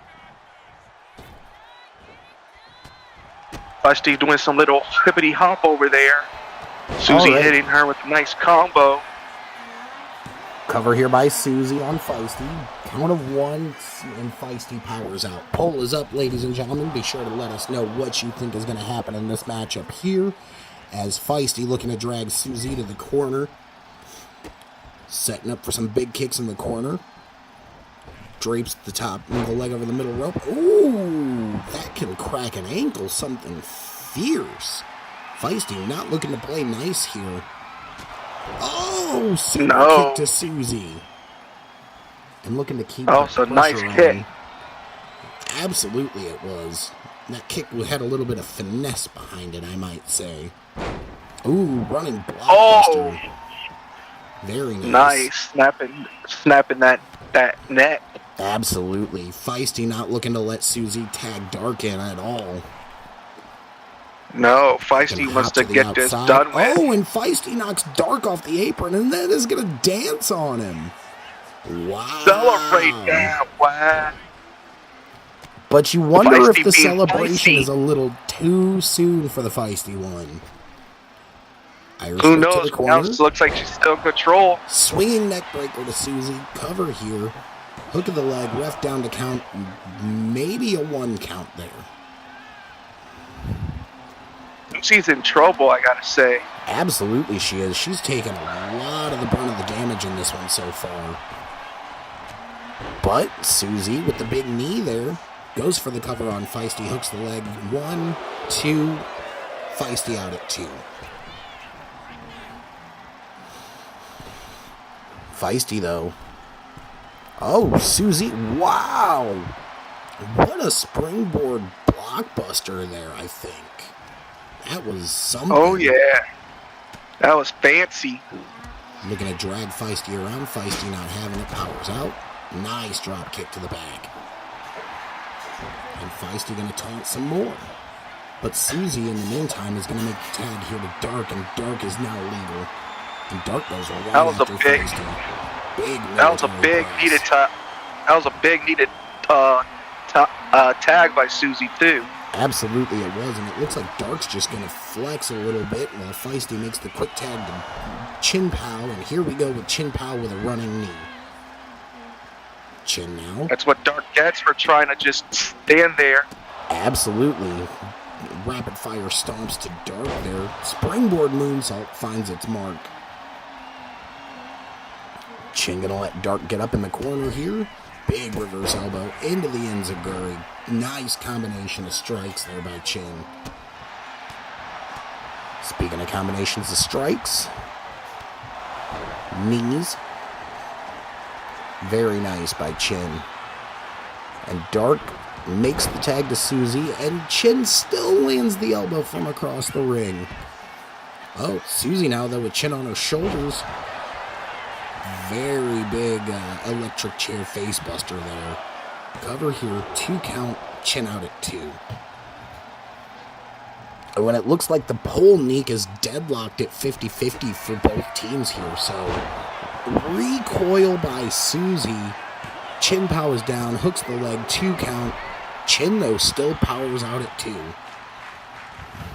Feisty doing some little hippity hop over there. Susie hitting her with a nice combo. Cover here by Susie on Feisty. Count of one, and Feisty powers out. Poll is up, ladies and gentlemen. Be sure to let us know what you think is going to happen in this matchup here. As Feisty looking to drag Susie to the corner. Setting up for some big kicks in the corner. Drapes the top, move the leg over the middle rope. Ooh, that can crack an ankle. Something fierce. Feisty not looking to play nice here. Oh, super kick to Susie. And looking to keep the pressure nice kick. On. Absolutely it was. That kick had a little bit of finesse behind it, I might say. Ooh, running blockbuster. Oh. Very nice. Nice. Snapping that neck. Absolutely. Feisty not looking to let Susie tag Dark in at all. No, Feisty wants to get this done with. Oh, and Feisty knocks Dark off the apron and then is going to dance on him. Wow. Celebrate that. Wow. But you wonder Feisty if the celebration Feisty. is a little too soon for the Feisty one. Irish Who whip to knows? the Now corner. it looks like she's still in control. Swinging neck breaker to Susie. Cover here. Hook of the leg. Ref down to count. Maybe a 1 count there. Susie's in trouble, I gotta say. Absolutely she is. She's taken a lot of the brunt of the damage in this one so far. But Susie, with the big knee there, goes for the cover on Feisty. Hooks the leg. 1, 2. Feisty out at 2. Feisty, though. Oh, Susie. Wow. What a springboard blockbuster there, I think. That was something. Oh, yeah. That was fancy. Looking to drag Feisty around. Feisty not having it. Powers out. Nice drop kick to the back. And Feisty going to taunt some more. But Susie, in the meantime, is going to make the tag here to Dark, and Dark is now legal. And Dark goes right That was after a big, Feisty. that was a big press. needed that was a big needed tag by Susie too. Absolutely it was, and it looks like Dark's just going to flex a little bit while Feisty makes the quick tag to Chin Pow, and here we go with Chin Pow with a running knee. Chin now. That's what Dark gets for trying to just stand there. Absolutely. Rapid fire stomps to Dark there. Springboard moonsault finds its mark. Chin gonna let Dark get up in the corner here. Big reverse elbow into the enziguri. Nice combination of strikes there by Chin. Speaking of combinations of strikes, knees. Very nice by Chin. And Dark makes the tag to Susie, and Chin still lands the elbow from across the ring. Oh, Susie now, though, with Chin on her shoulders. Very big electric chair face buster there. Cover here, 2 count, Chin out at 2. And when it looks like the pole Neek is deadlocked at 50-50 for both teams here, so recoil by Susie. Chin powers down, hooks the leg, 2 count. Chin, though, still powers out at 2.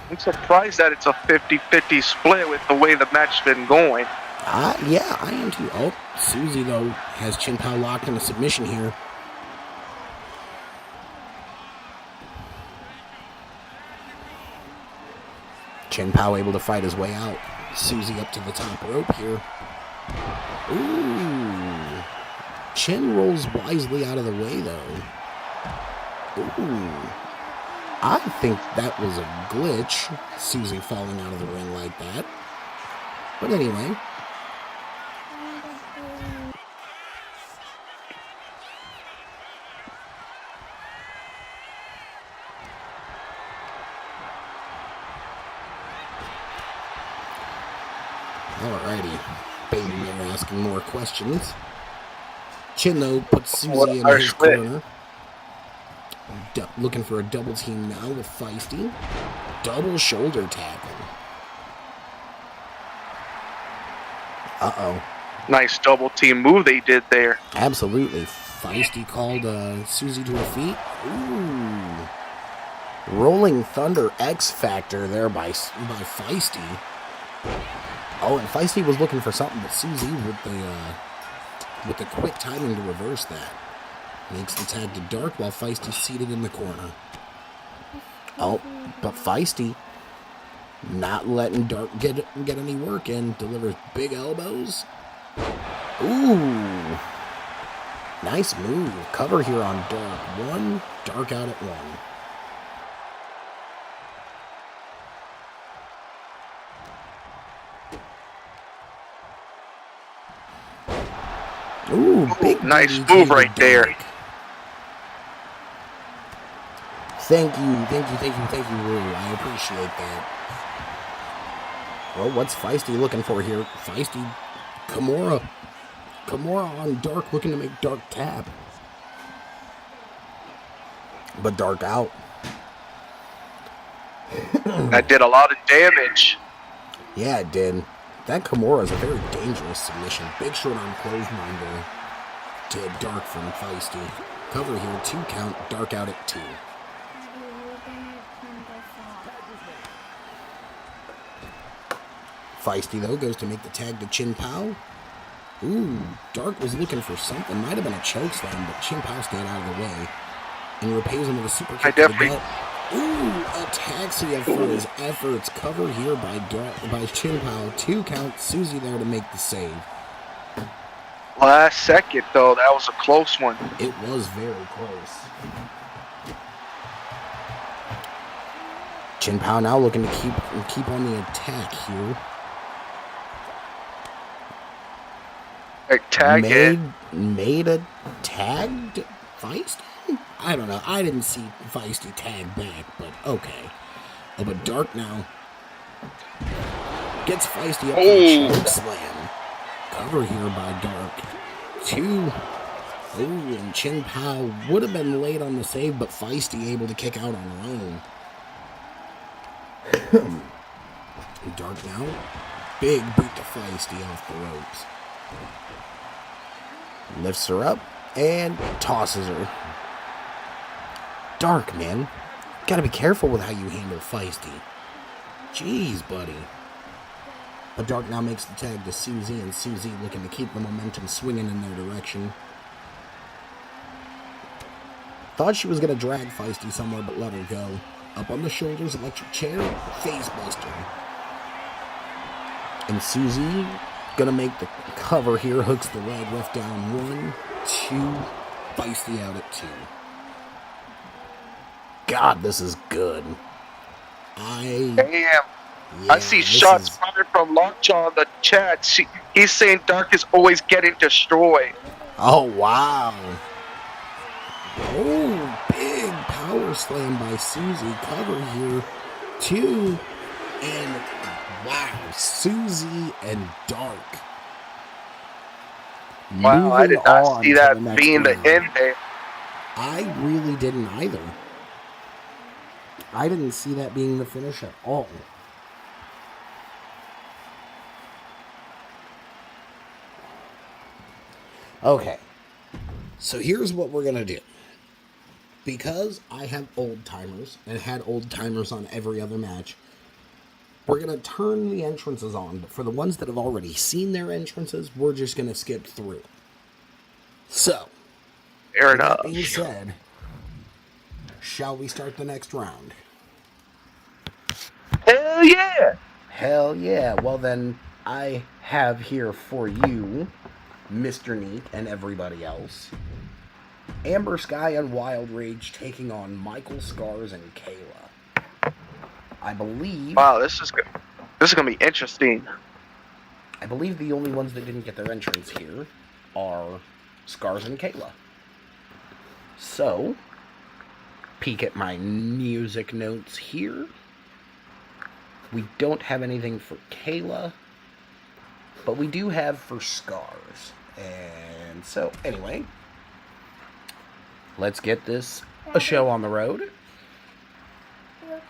I'm surprised that it's a 50-50 split with the way the match's been going. Yeah, I am too. Oh, Susie, though, has Chin Pow locked in a submission here. Chin Pow able to fight his way out. Susie up to the top rope here. Ooh. Chin rolls wisely out of the way, though. Ooh. I think that was a glitch, Susie falling out of the ring like that. But anyway. Alrighty. Baby Bear asking more questions. Chin, though, puts Susie in his corner. Looking for a double team now with Feisty. Double shoulder tackle. Uh-oh. Nice double team move they did there. Absolutely. Feisty called Susie to her feet. Ooh. Rolling Thunder X Factor there by Feisty. Oh, and Feisty was looking for something, but Susie with the quick timing to reverse that. Makes the tag to Dark while Feisty's seated in the corner. Oh, but Feisty not letting Dark get any work in. Delivers big elbows. Ooh. Nice move. Cover here on Dark. 1, Dark out at 1. Ooh, big nice DDT move to right there. Dark. Thank you, Rue. I appreciate that. Well, what's Feisty looking for here? Feisty, Kimura on Dark, looking to make Dark tap. But Dark out. That did a lot of damage. Yeah, it did. That Kimura is a very dangerous submission. Big short on clothesline there to Dark from Feisty. Cover here, 2 count, Dark out at 2. Feisty, though, goes to make the tag to Chin Pao. Ooh, Dark was looking for something. Might have been a choke slam, but Chin Pao stayed out of the way. And repays him with a super kick to the gut. Ooh, a taxi for his efforts. Cover here by Chin Pao. 2 count. Susie there to make the save. Last second, though, that was a close one. It was very close. Chin Pao now looking to keep on the attack here. Made a tagged Feisty? I don't know. I didn't see Feisty tag back, but okay. Oh, but Dark now gets Feisty up for the choke slam. Cover here by Dark. 2. Oh, and Chin Pao would have been late on the save, but Feisty able to kick out on her own. Dark now. Big boot to Feisty off the ropes. Lifts her up and tosses her. Dark, man. Gotta be careful with how you handle Feisty. Jeez, buddy. But Dark now makes the tag to Susie, and Susie looking to keep the momentum swinging in their direction. Thought she was gonna drag Feisty somewhere, but let her go. Up on the shoulders, electric chair, face buster. And Susie gonna make the cover here, hooks the leg, ref down 1, 2, Feisty out at 2. God, this is good. Damn. I see shots fired from Lockjaw in the chat. He's saying Dark is always getting destroyed. Oh, wow. Oh, big power slam by Susie. Cover here. 2. And wow, Susie and Dark. Wow, I did not see that being the end there. I really didn't either. I didn't see that being the finish at all. Okay, so here's what we're going to do. Because I have old timers and had old timers on every other match, we're going to turn the entrances on. But for the ones that have already seen their entrances, we're just going to skip through. So, fair enough. That being said, shall we start the next round? Hell yeah! Hell yeah. Well then, I have here for you, Mr. Neat and everybody else, Amber Sky and Wild Rage taking on Michael, Scars, and Kayla. I believe... Wow, this is good. This is going to be interesting. I believe the only ones that didn't get their entrance here are Scars and Kayla. So, peek at my music notes here. We don't have anything for Kayla, but we do have for Scars. And so, anyway, let's get this a show on the road.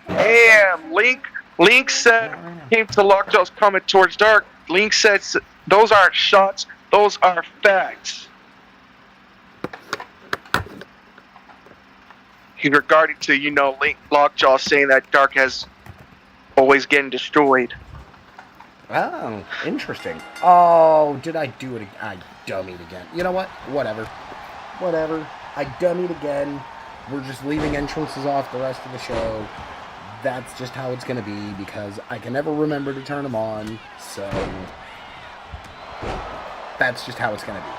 Damn, Link said, came to Lockjaw's comment towards Dark. Link says, those aren't shots, those are facts. He regarding to, Link Lockjaw saying that Dark has always getting destroyed. Oh, interesting. Oh, did I do it? I dummied again. You know what? Whatever. I dummied again. We're just leaving entrances off the rest of the show. That's just how it's going to be because I can never remember to turn them on. So, that's just how it's going to be.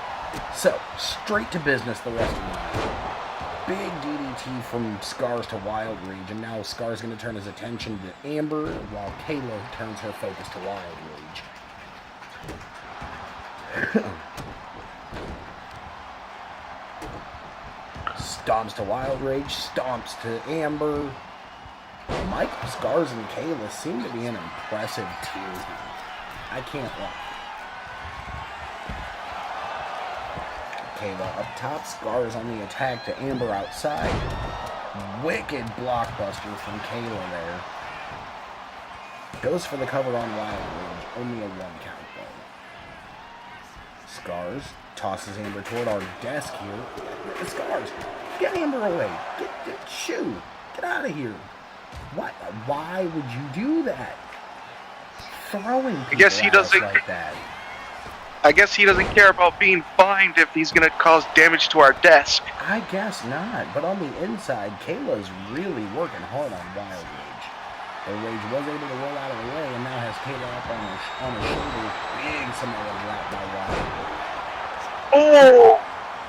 So, straight to business the rest of the night. Big DDT from Scars to Wild Rage, and now Scars going to turn his attention to Amber, while Kayla turns her focus to Wild Rage. Stomps to Wild Rage, stomps to Amber. Michael, Scars, and Kayla seem to be an impressive team here. I can't lie. Kayla up top, Scars on the attack to Amber outside. Wicked blockbuster from Kayla there. Goes for the cover on Wild Rage, only a 1 count though. Scars tosses Amber toward our desk here. Scars, get Amber away. Get out of here. Why would you do that? throwing people guess he at us doesn't- like that. I guess he doesn't care about being fined if he's gonna cause damage to our desk. I guess not, but on the inside, Kayla's really working hard on Wild Rage. But Rage was able to roll out of the way and now has Kayla up on his shoulder. Big Samoan drop by Wild. Oh!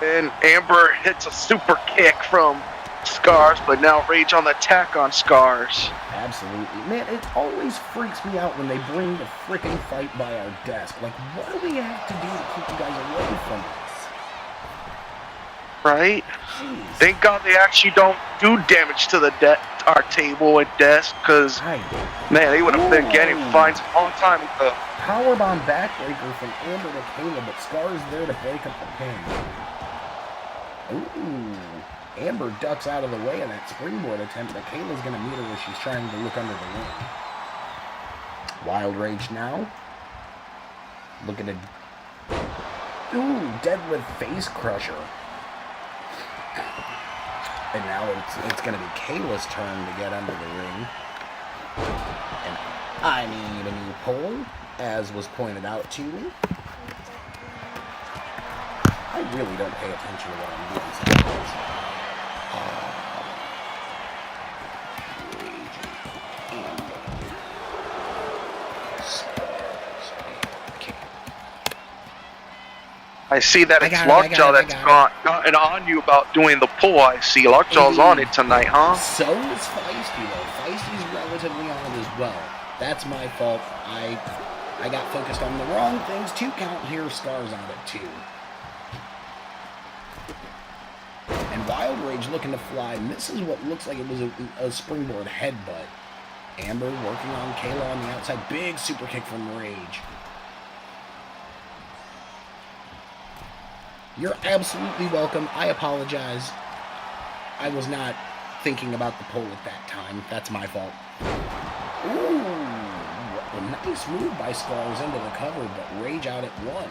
And Amber hits a super kick from Scars, but now Rage on the attack on Scars. Absolutely. Man, it always freaks me out when they bring the freaking fight by our desk. Like, what do we have to do to keep you guys away from us? Right? Jeez. Thank God they actually don't do damage to the our table and desk, because, Right. man, they would have been getting fines a long time ago. Powerbomb backbreaker from Amber to Kayla, but Scar's there to break up the pin. Ooh. Amber ducks out of the way of that springboard attempt, but Kayla's going to meet her as she's trying to look under the ring. Wild Rage now. Looking to... Ooh, deadlift face crusher. And now it's going to be Kayla's turn to get under the ring. And I need a new pole, as was pointed out to me. I really don't pay attention to what I'm doing sometimes. I see that it's Lockjaw that's gotten on you about doing the pull. I see Lockjaw's on it tonight, huh? So is Feisty, though. Feisty's relatively on it as well. That's my fault. I got focused on the wrong things. 2 count here, Scar's on it too. And Wild Rage looking to fly misses what looks like it was a springboard headbutt. Amber working on Kayla on the outside. Big super kick from Rage. You're absolutely welcome. I apologize. I was not thinking about the pole at that time. That's my fault. Ooh, a nice move by Scars into the cover, but Rage out at 1.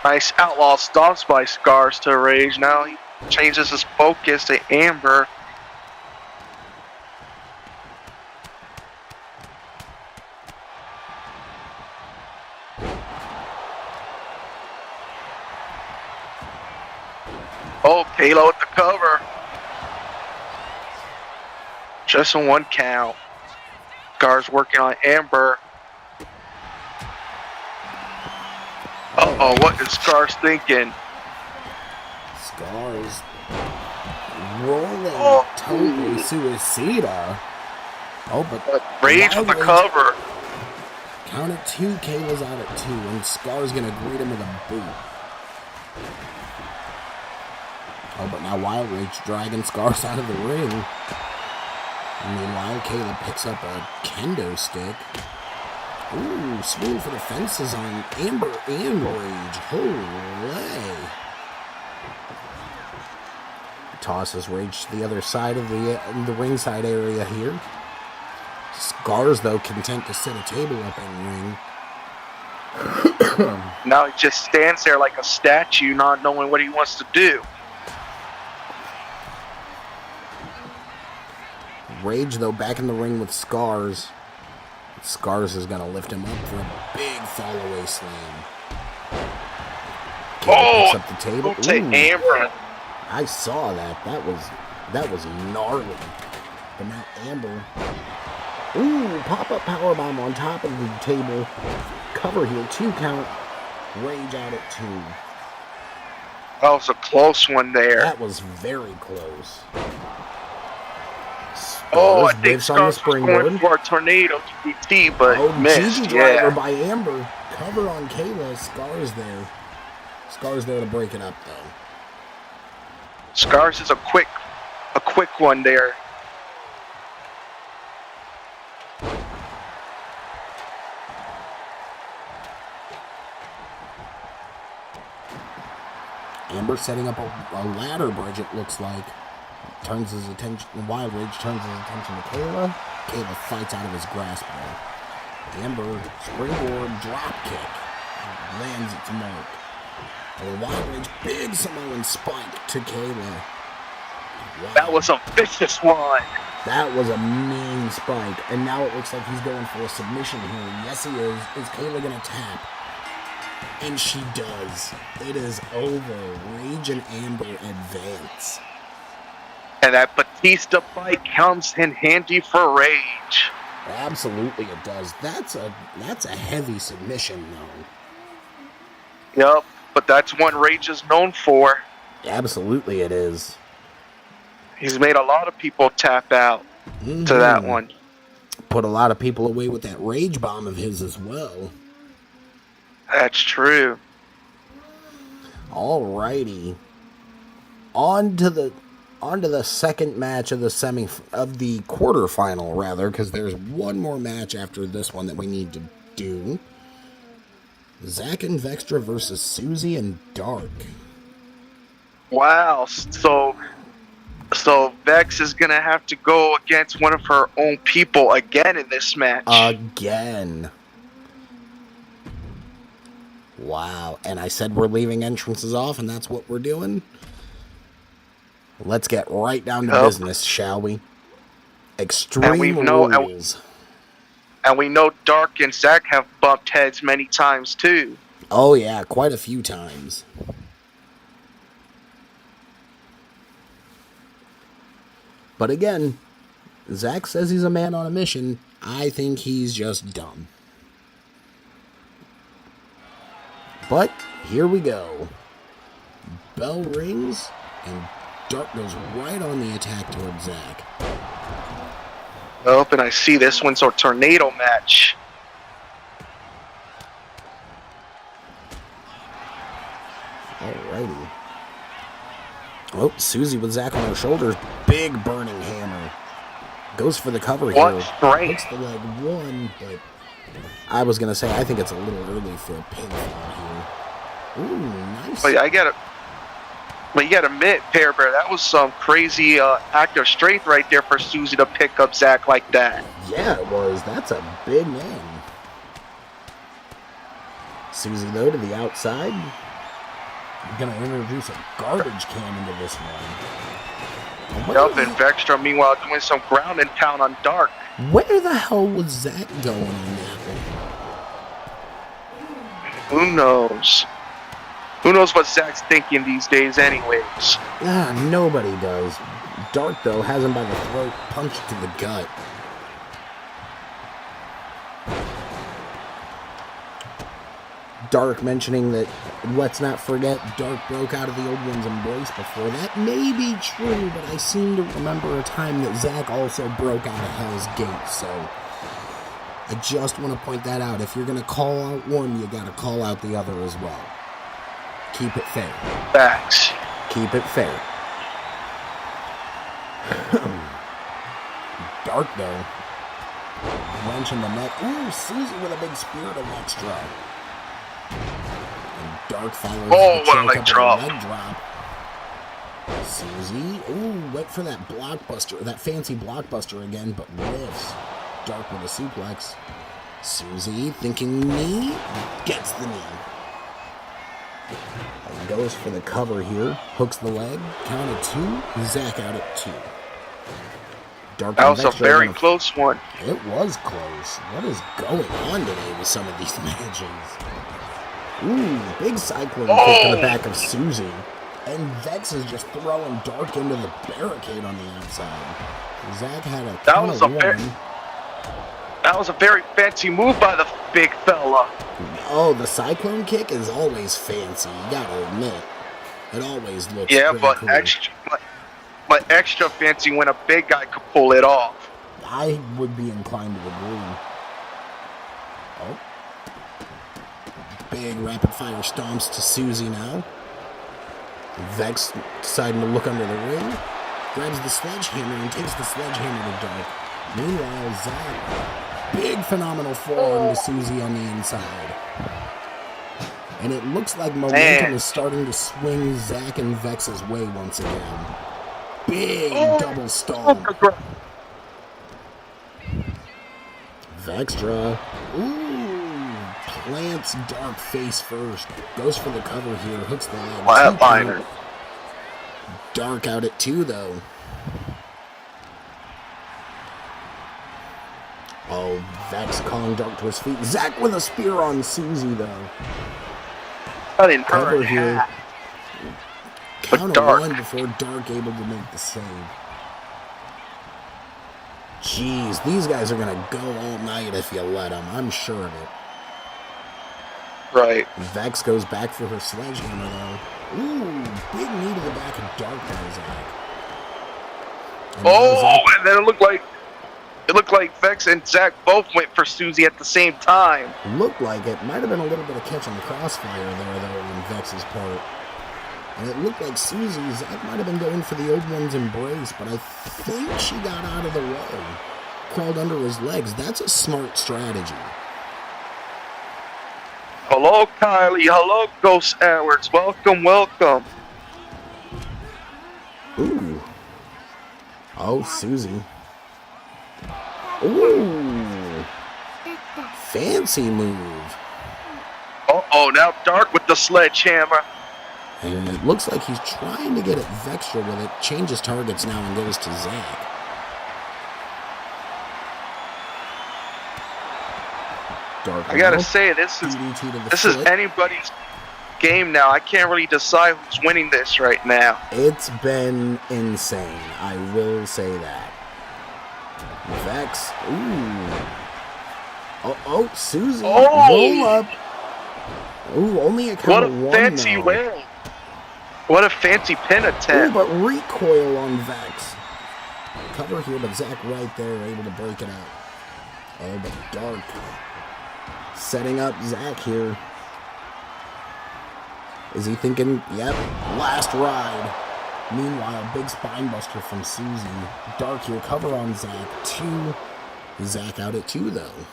Nice outlaw stomps by Scars to Rage. Now he changes his focus to Amber. Oh, Kayla with the cover. Just a 1 count. Scars working on Amber. Uh-oh, what is Scars thinking? Scars rolling totally suicida. Oh, but Rage with the cover. Count at 2, Kayla's out at 2, and Scar's gonna greet him with a boot. Oh, but now Wild Rage dragging Scars out of the ring. Meanwhile, Kayla picks up a kendo stick. Ooh, swing for the fences on Amber and Rage. Holy. Tosses Rage to the other side of the ringside area here. Scars, though, content to set a table up in the ring. Now he just stands there like a statue, not knowing what he wants to do. Rage, though, back in the ring with Scars. Scars is going to lift him up for a big fall-away slam. Picks up the table. To Amber. I saw that. That was gnarly. But now Amber. Ooh, pop-up powerbomb on top of the table. Cover here, 2 count. Rage out at 2. That was a close one there. That was very close. Oh, I think Scars Scars was going for a tornado TBT, but missed. Gigi driver by Amber. Cover on Kayla. Scars there. Scars there to break it up, though. Scars is a quick one there. Amber setting up a ladder bridge, it looks like. Turns his attention. Wild Rage turns his attention to Kayla. Kayla fights out of his grasp there. Amber springboard drop kick lands its mark. And Wild Rage big Samoan spike to Kayla. That was a vicious one. That was a mean spike. And now it looks like he's going for a submission here. Yes, he is. Is Kayla going to tap? And she does. It is over. Rage and Amber advance. And that Batista bite comes in handy for Rage. Absolutely it does. That's a heavy submission, though. Yep, but that's one Rage is known for. Absolutely it is. He's made a lot of people tap out to that one. Put a lot of people away with that Rage bomb of his as well. That's true. Alrighty. On to the second match of the quarterfinal, rather, because there's one more match after this one that we need to do. Zach and Vextra versus Susie and Dark. Wow. So Vex is gonna have to go against one of her own people again in this match. Again. Wow. And I said we're leaving entrances off, and that's what we're doing? Let's get right down to business, shall we? Extreme rules. And we know Dark and Zach have bumped heads many times, too. Oh, yeah, quite a few times. But again, Zach says he's a man on a mission. I think he's just dumb. But here we go. Bell rings, and Dark goes right on the attack towards Zach. Oh, and I see this one's a tornado match. Alrighty. Oh, Susie with Zach on her shoulders. Big burning hammer. Goes for the cover here. What strength? Hits the leg one, but I was going to say, I think it's a little early for a pinfall here. Ooh, nice. But you gotta admit, Pear Bear, that was some crazy act of strength right there for Susie to pick up Zach like that. Yeah, it was. That's a big man. Susie, though, to the outside. I'm going to introduce a garbage can into this one. Yup, and Vextra, meanwhile, doing some ground and pound on Dark. Where the hell was Zach going on that one? Who knows? Who knows what Zach's thinking these days anyways? Nobody does. Dark, though, has him by the throat, punched to the gut. Dark mentioning that, let's not forget, Dark broke out of the old one's embrace before. That may be true, but I seem to remember a time that Zach also broke out of Hell's Gate, so I just want to point that out. If you're going to call out one, you got to call out the other as well. Keep it fair. Facts. Keep it fair. Dark, though. Wrench in the neck. Ooh, Susie with a big spirit of extra. And Dark follows what a leg drop. Leg drop. Susie, ooh, went for that blockbuster, that fancy blockbuster again, but whiffs. Dark with a suplex. Susie, thinking knee, gets the knee. And goes for the cover here, hooks the leg, count of two, Zach out at 2. Dark that was a very close one. It was close. What is going on today with some of these matches? Ooh, big cyclone kick to the back of Susie. And Vex is just throwing Dark into the barricade on the outside. Zach had a count of one. That was a very fancy move by the big fella. Oh, the cyclone kick is always fancy, you gotta admit. It always looks but cool. extra fancy when a big guy could pull it off. I would be inclined to agree. Oh. Big rapid fire stomps to Susie now. Vex deciding to look under the ring. Grabs the sledgehammer and takes the sledgehammer to Dark. Meanwhile, Zach, big phenomenal forearm to Susie on the inside. And it looks like momentum is starting to swing Zach and Vex's way once again. Big double stomp. Vextra. Ooh. Plants Dark face first. Goes for the cover here. Hooks the leg. Flatliner. Dark out at 2, though. Oh, Vex calling Dark to his feet. Zach with a spear on Susie, though. I didn't Cover hurt here. half. Count of Dark. 1 before Dark able to make the save. Jeez, these guys are going to go all night if you let them. I'm sure of it. Right. Vex goes back for her sledgehammer, though. Ooh, big knee to the back of Dark by Zach. And then it looked like Vex and Zach both went for Susie at the same time. Looked like it. Might have been a little bit of catching the crossfire there, though, on Vex's part. And it looked like Susie, Zach might have been going for the old one's embrace, but I think she got out of the way. Crawled under his legs. That's a smart strategy. Hello, Kylie. Hello, Ghost Edwards. Welcome, welcome. Ooh. Oh, Susie. Ooh. Fancy move. Uh-oh, now Dark with the sledgehammer. And it looks like he's trying to get at Vextra with it. Changes targets now and goes to Zach. Dark I gotta now. say, this DDT to the is foot. anybody's game now. I can't really decide who's winning this right now. It's been insane. I will say that. Vex. Ooh. Oh, Susie. Oh! Roll up. Ooh, only a count What of a 1 fancy though. win. What a fancy pin Ooh, attempt. but recoil on Vex. Cover here, but Zach right there able to break it out. Oh, but Dark. Setting up Zach here. Is he thinking, yep, last ride. Meanwhile, big spine buster from Susie. Dark here, cover on Zach. 2. Zach out at 2, though.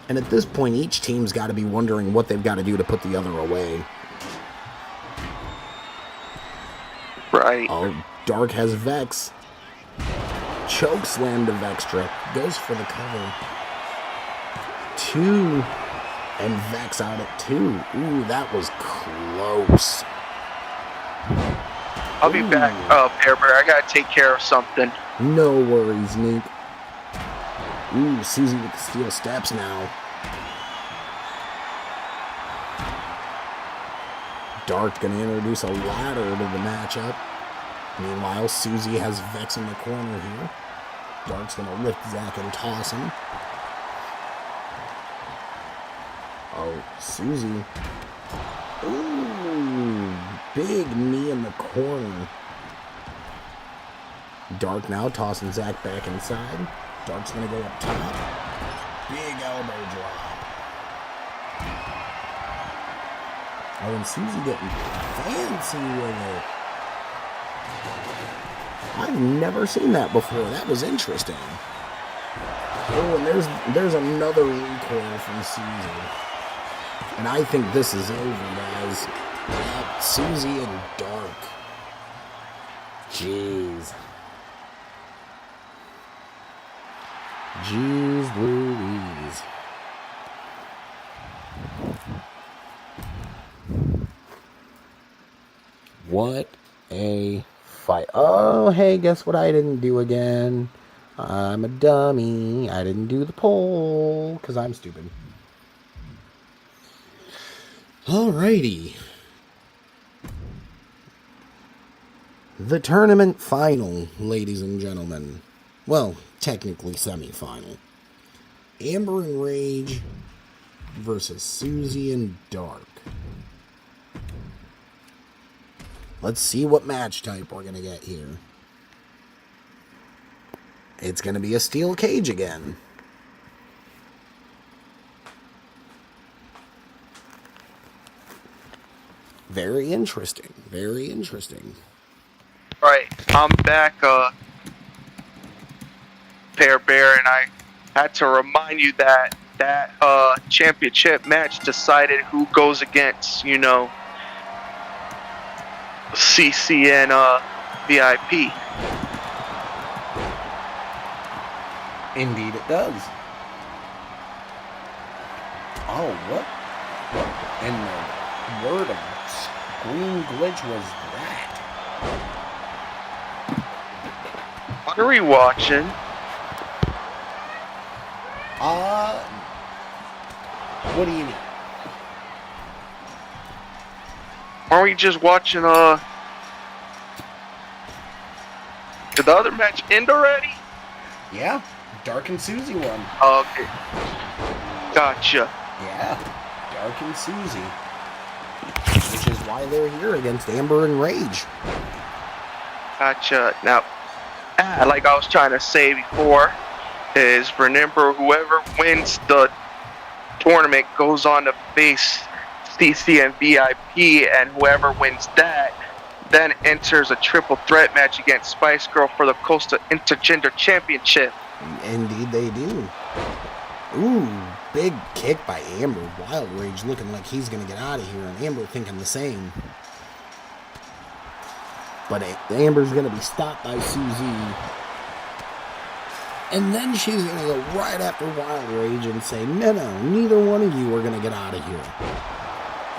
And at this point, each team's got to be wondering what they've got to do to put the other away. Right. Oh, Dark has Vex. Choke slam to Vextra. Goes for the cover. 2. And Vex out at 2. Ooh, that was close. I'll be back, Bear Bear. I gotta take care of something. No worries, Nick. Ooh, Susie with the steel steps now. Dark gonna introduce a ladder to the matchup. Meanwhile, Susie has Vex in the corner here. Dark's gonna lift Zach and toss him. Oh, Susie. Ooh, big knee in the corner. Dark now tossing Zach back inside. Dark's gonna go up top. Big elbow drop. Oh, and Susie getting fancy with it. I've never seen that before. That was interesting. Oh, and there's another recoil from Susie. And I think this is over, guys. Yep, Susie and Dark. Jeez. Jeez Louise. What a fight. Oh, hey, guess what I didn't do again? I'm a dummy. I didn't do the poll because I'm stupid. Alrighty. The tournament final, ladies and gentlemen. Well, technically semi-final. Amber and Rage versus Susie and Dark. Let's see what match type we're going to get here. It's going to be a steel cage again. Very interesting. Very interesting. Right, I'm back, Bear Bear, and I had to remind you that championship match decided who goes against, CC and VIP. Indeed it does. Oh, what in the word of screen glitch was that? What are we watching? What do you mean? Aren't we just watching, did the other match end already? Yeah, Dark and Susie won. Okay. Gotcha. Yeah, Dark and Susie. Which is why they're here against Amber and Rage. Gotcha. Now, like I was trying to say before, is remember whoever wins the tournament goes on to face CC and VIP, and whoever wins that then enters a triple threat match against Spice Girl for the Coastal Intergender Championship. Indeed they do. Ooh, big kick by Amber. Wild Rage looking like he's going to get out of here, and Amber thinking the same. But Amber's going to be stopped by Susie. And then she's going to go right after Wild Rage and say, no, neither one of you are going to get out of here.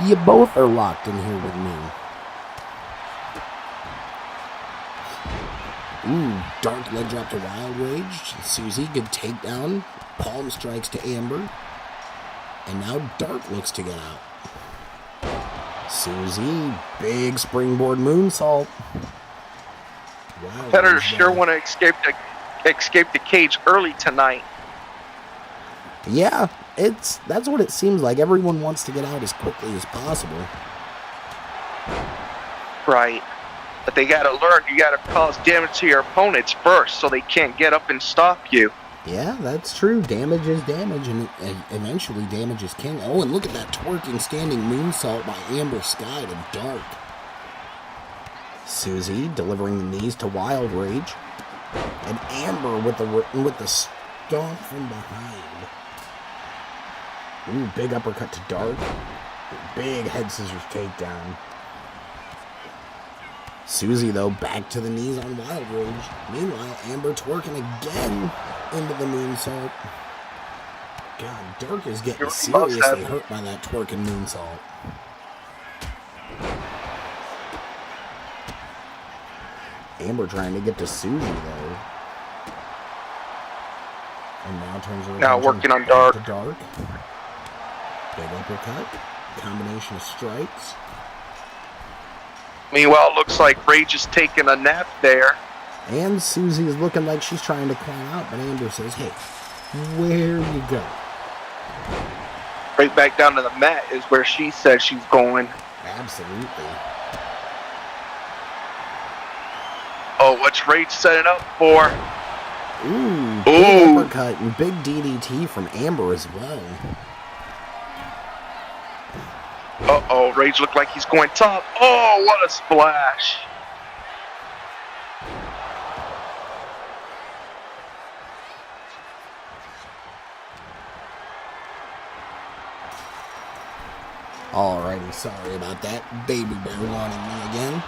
You both are locked in here with me. Ooh, dark leg drop to Wild Rage. Susie, good takedown. Palm strikes to Amber. And now Dark looks to get out. Susie, big springboard moonsault. Competitors sure want to escape the cage early tonight. Yeah, that's what it seems like. Everyone wants to get out as quickly as possible. Right. But they gotta learn, you gotta cause damage to your opponents first so they can't get up and stop you. Yeah, that's true. Damage is damage, and eventually damage is king. Oh, and look at that twerking standing moonsault by Amber Sky to Dark. Susie delivering the knees to Wild Rage. And Amber with the stomp from behind. Ooh, big uppercut to Dark. Big head scissors takedown. Susie, though, back to the knees on Wild Rage. Meanwhile, Amber twerking again into the moonsault. God, Dark is getting seriously hurt by that twerking moonsault. Amber trying to get to Susie, though. And now turns her now working on Dark. To Dark. Big uppercut. Combination of strikes. Meanwhile, it looks like Rage is taking a nap there. And Susie is looking like she's trying to climb out, but Amber says, hey, where you go? Right back down to the mat is where she says she's going. Absolutely. Oh, what's Rage setting up for? Ooh, big uppercut and big DDT from Amber as well. Uh-oh, Rage looked like he's going top. Oh, what a splash. Alrighty, sorry about that. Baby bear wanting me again.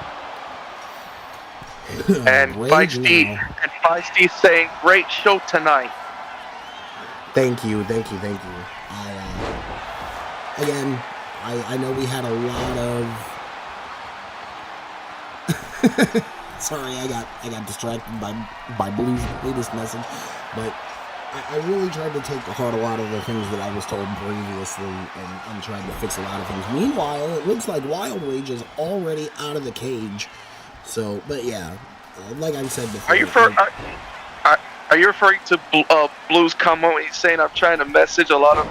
And Feisty saying, great show tonight. Thank you. I know we had a lot of... Sorry, I got distracted by Blue's latest message, but I really tried to take to heart a lot of the things that I was told previously and tried to fix a lot of things. Meanwhile, it looks like Wild Rage is already out of the cage. So, but yeah, like I said before... Are you referring to Blue's comment when he's saying I'm trying to message a lot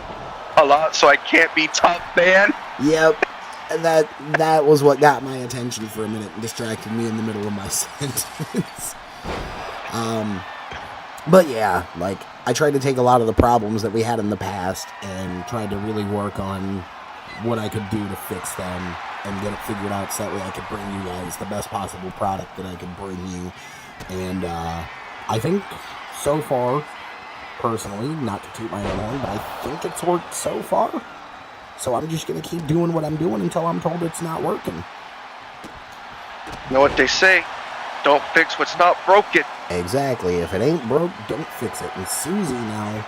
so I can't be top fan? Yep. That was what got my attention for a minute and distracted me in the middle of my sentence. But yeah, like, I tried to take a lot of the problems that we had in the past and tried to really work on what I could do to fix them and get it figured out so that way I could bring you guys the best possible product that I could bring you. And I think so far, personally, not to toot my own horn, but I think it's worked so far. So I'm just going to keep doing what I'm doing until I'm told it's not working. You know what they say? Don't fix what's not broken. Exactly. If it ain't broke, don't fix it. And Susie now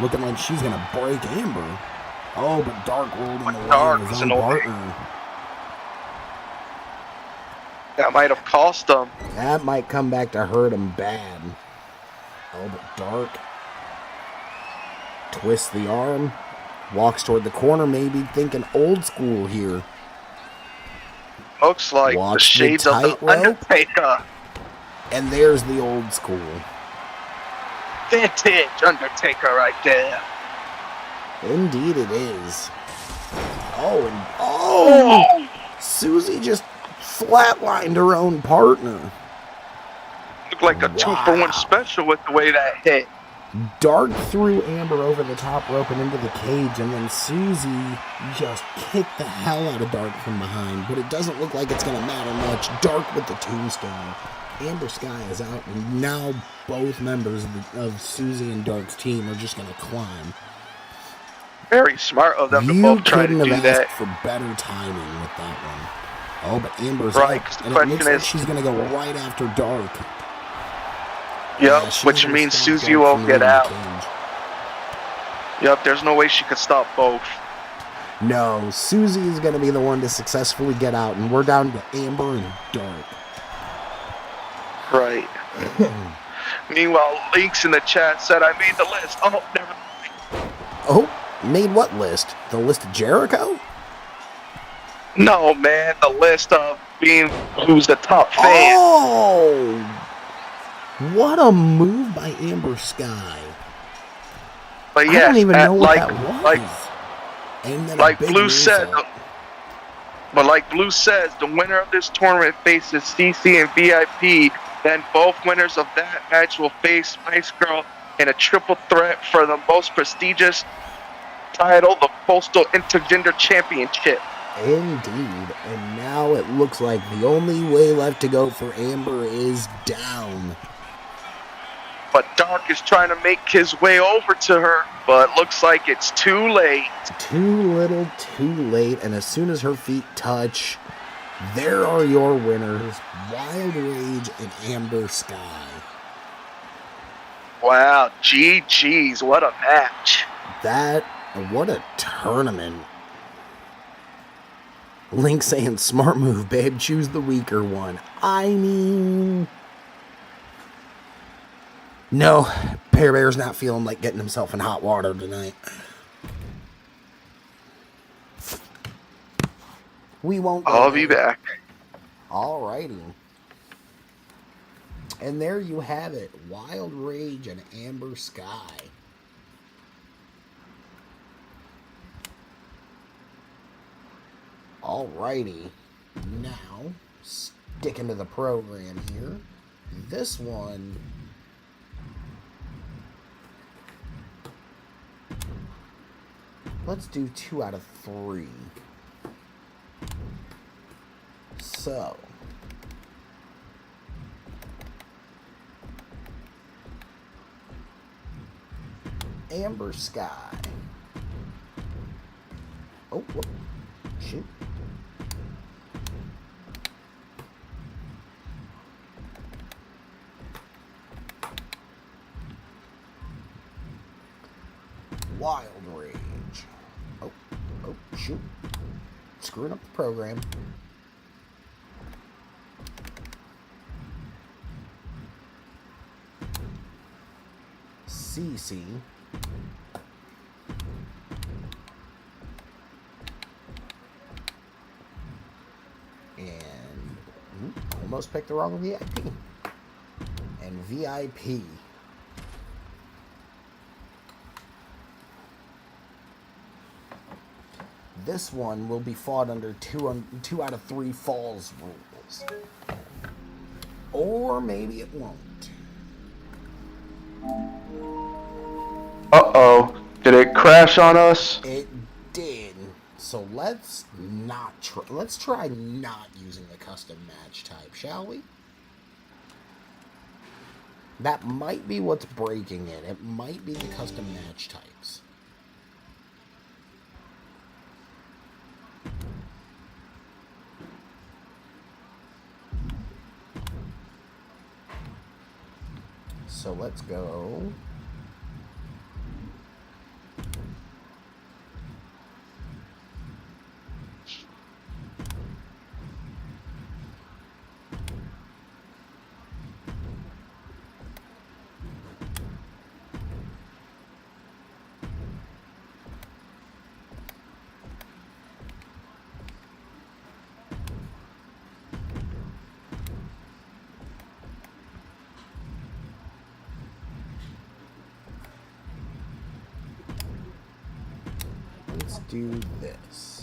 looking like she's going to break Amber. Oh, but Dark rolled in the way of his own partner. That might have cost them. That might come back to hurt him bad. Oh, but Dark twists the arm, walks toward the corner, maybe thinking old school here. Looks like Walks the the shades of the tightrope. Undertaker. And there's the old school. Vintage Undertaker right there. Indeed it is. Oh, Susie just flatlined her own partner. Looked like a 2-for-1 special with the way that hit. Dark threw Amber over the top rope and into the cage, and then Susie just kicked the hell out of Dark from behind. But it doesn't look like it's going to matter much. Dark with the tombstone. Amber Sky is out, and now both members of Susie and Dark's team are just going to climb. Very smart of them to You both try to couldn't do have that. asked for better timing with that one. Oh, but Amber's Right, up, 'cause the and it looks question like is- she's going to go right after Dark. Yep, Yeah, she's which gonna means stop Susie Dark won't from get leaving the out. cage. Yep, there's no way she could stop both. No, Susie is going to be the one to successfully get out, and we're down to Amber and Dark. Right. Meanwhile, Links in the chat said, I made the list. Oh, never. Oh, made what list? The list of Jericho? No, man, the list of being who's the top fan. Oh! What a move by Amber Sky. But I yes, don't even know what like, that was. Like, And then a like big Blue said, moonsault. but like Blue says, the winner of this tournament faces CC and VIP. Then both winners of that match will face Spice Girl in a triple threat for the most prestigious title, the Postal Intergender Championship. Indeed. And now it looks like the only way left to go for Amber is down. But Dark is trying to make his way over to her, but looks like it's too late. Too little, too late. And as soon as her feet touch, there are your winners, Wild Rage and Amber Sky. Wow, GG's, what a match. What a tournament. Link saying, smart move, babe, choose the weaker one. I mean... No, Pear Bear's not feeling like getting himself in hot water tonight. We won't go I'll be there. back. Alrighty. And there you have it. Wild Rage and Amber Sky. Alrighty. Now, sticking to the program here. This one... Let's do 2 out of 3. So... Amber Sky. Oh, whoop. Shoot. Wild Rage. Oh, shoot. Screwing up the program. CC. And almost picked the wrong VIP. And VIP. This one will be fought under 2 out of 3 falls rules. Or maybe it won't. Uh-oh. Did it crash on us? It did. So let's not try. Let's try not using the custom match type, shall we? That might be what's breaking it. It might be the custom match types. So let's go. let's do this.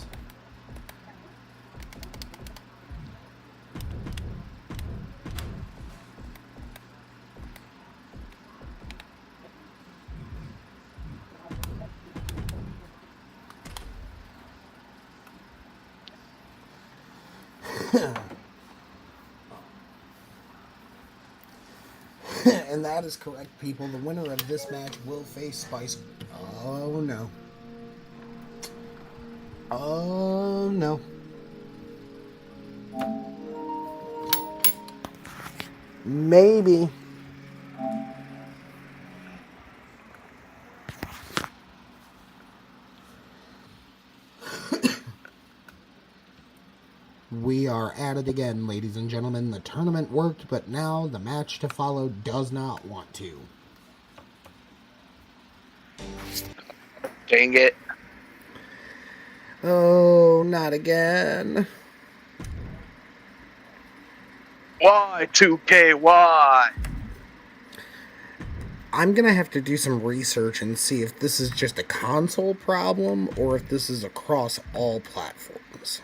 And that is correct, people. The winner of this match will face Spice. Oh no. Oh no. Maybe. We are at it again, ladies and gentlemen. The tournament worked, but now the match to follow does not want to. Dang it. Oh, not again. Why, 2K? Why? I'm going to have to do some research and see if this is just a console problem or if this is across all platforms.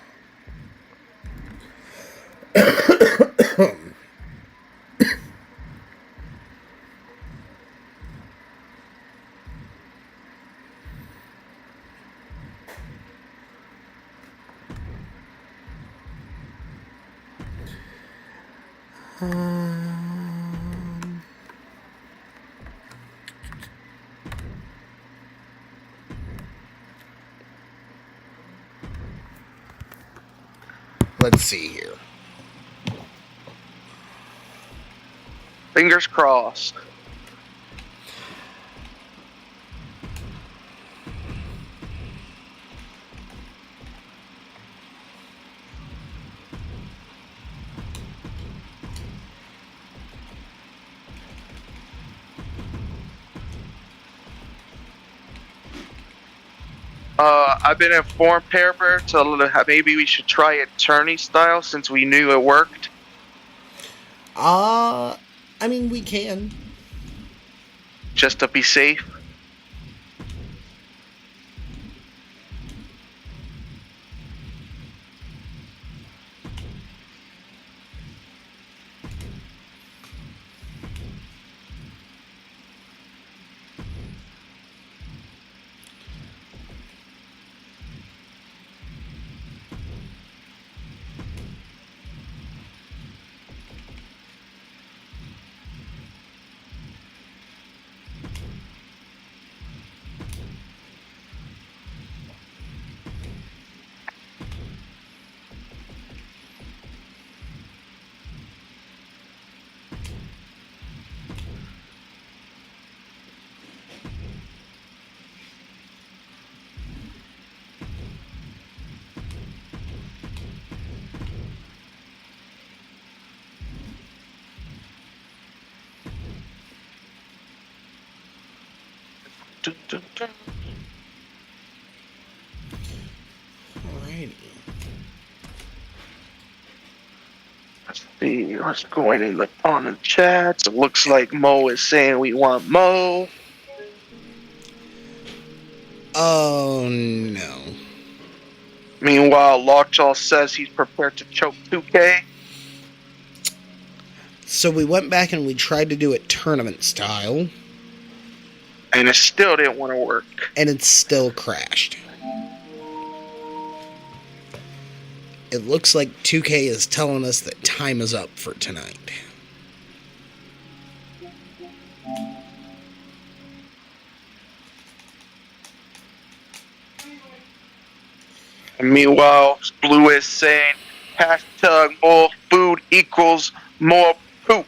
Let's see here. Fingers crossed. I've been informed, Pearber, to maybe we should try it tourney style since we knew it worked. I mean, we can. Just to be safe. Dun, dun, dun. Alrighty. Let's see what's going on the chats. It looks like Mo is saying we want Mo. Oh, no. Meanwhile, Lockjaw says he's prepared to choke 2K. So we went back and we tried to do it tournament style. And it still didn't want to work. And it still crashed. It looks like 2K is telling us that time is up for tonight. And meanwhile, Blue is saying hashtag more food equals more poop.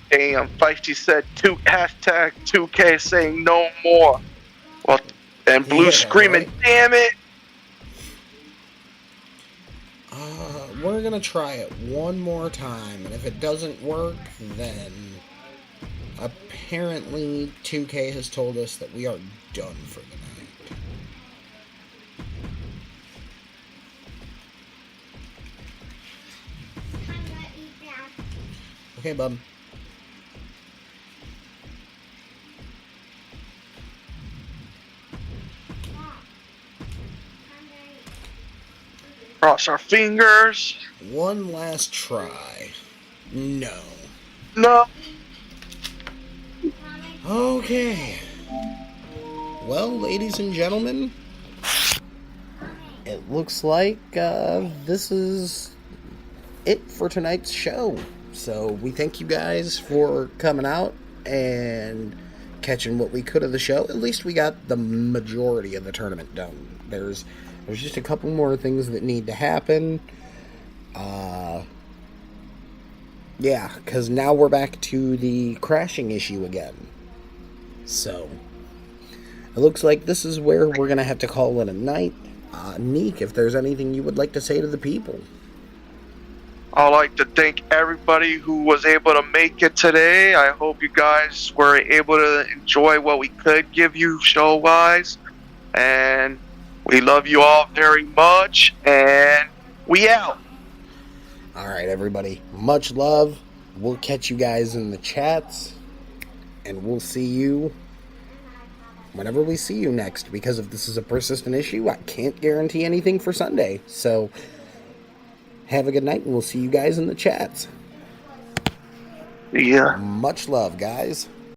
Damn, Feisty said hashtag 2K saying no more. Well, and Blue Yeah, screaming, right? damn it. we're gonna try it one more time, and if it doesn't work, then apparently 2K has told us that we are done for the night. Okay, bub. Cross our fingers. One last try. No. No. Okay. Well, ladies and gentlemen, it looks like this is it for tonight's show. So we thank you guys for coming out and catching what we could of the show. At least we got the majority of the tournament done. There's just a couple more things that need to happen. Yeah, because now we're back to the crashing issue again. So, it looks like this is where we're going to have to call it a night. Neek, if there's anything you would like to say to the people. I'd like to thank everybody who was able to make it today. I hope you guys were able to enjoy what we could give you show-wise. And we love you all very much. And we out. Alright, everybody. Much love. We'll catch you guys in the chats. And we'll see you whenever we see you next. Because if this is a persistent issue, I can't guarantee anything for Sunday. So, have a good night, and we'll see you guys in the chats. Yeah. Much love, guys.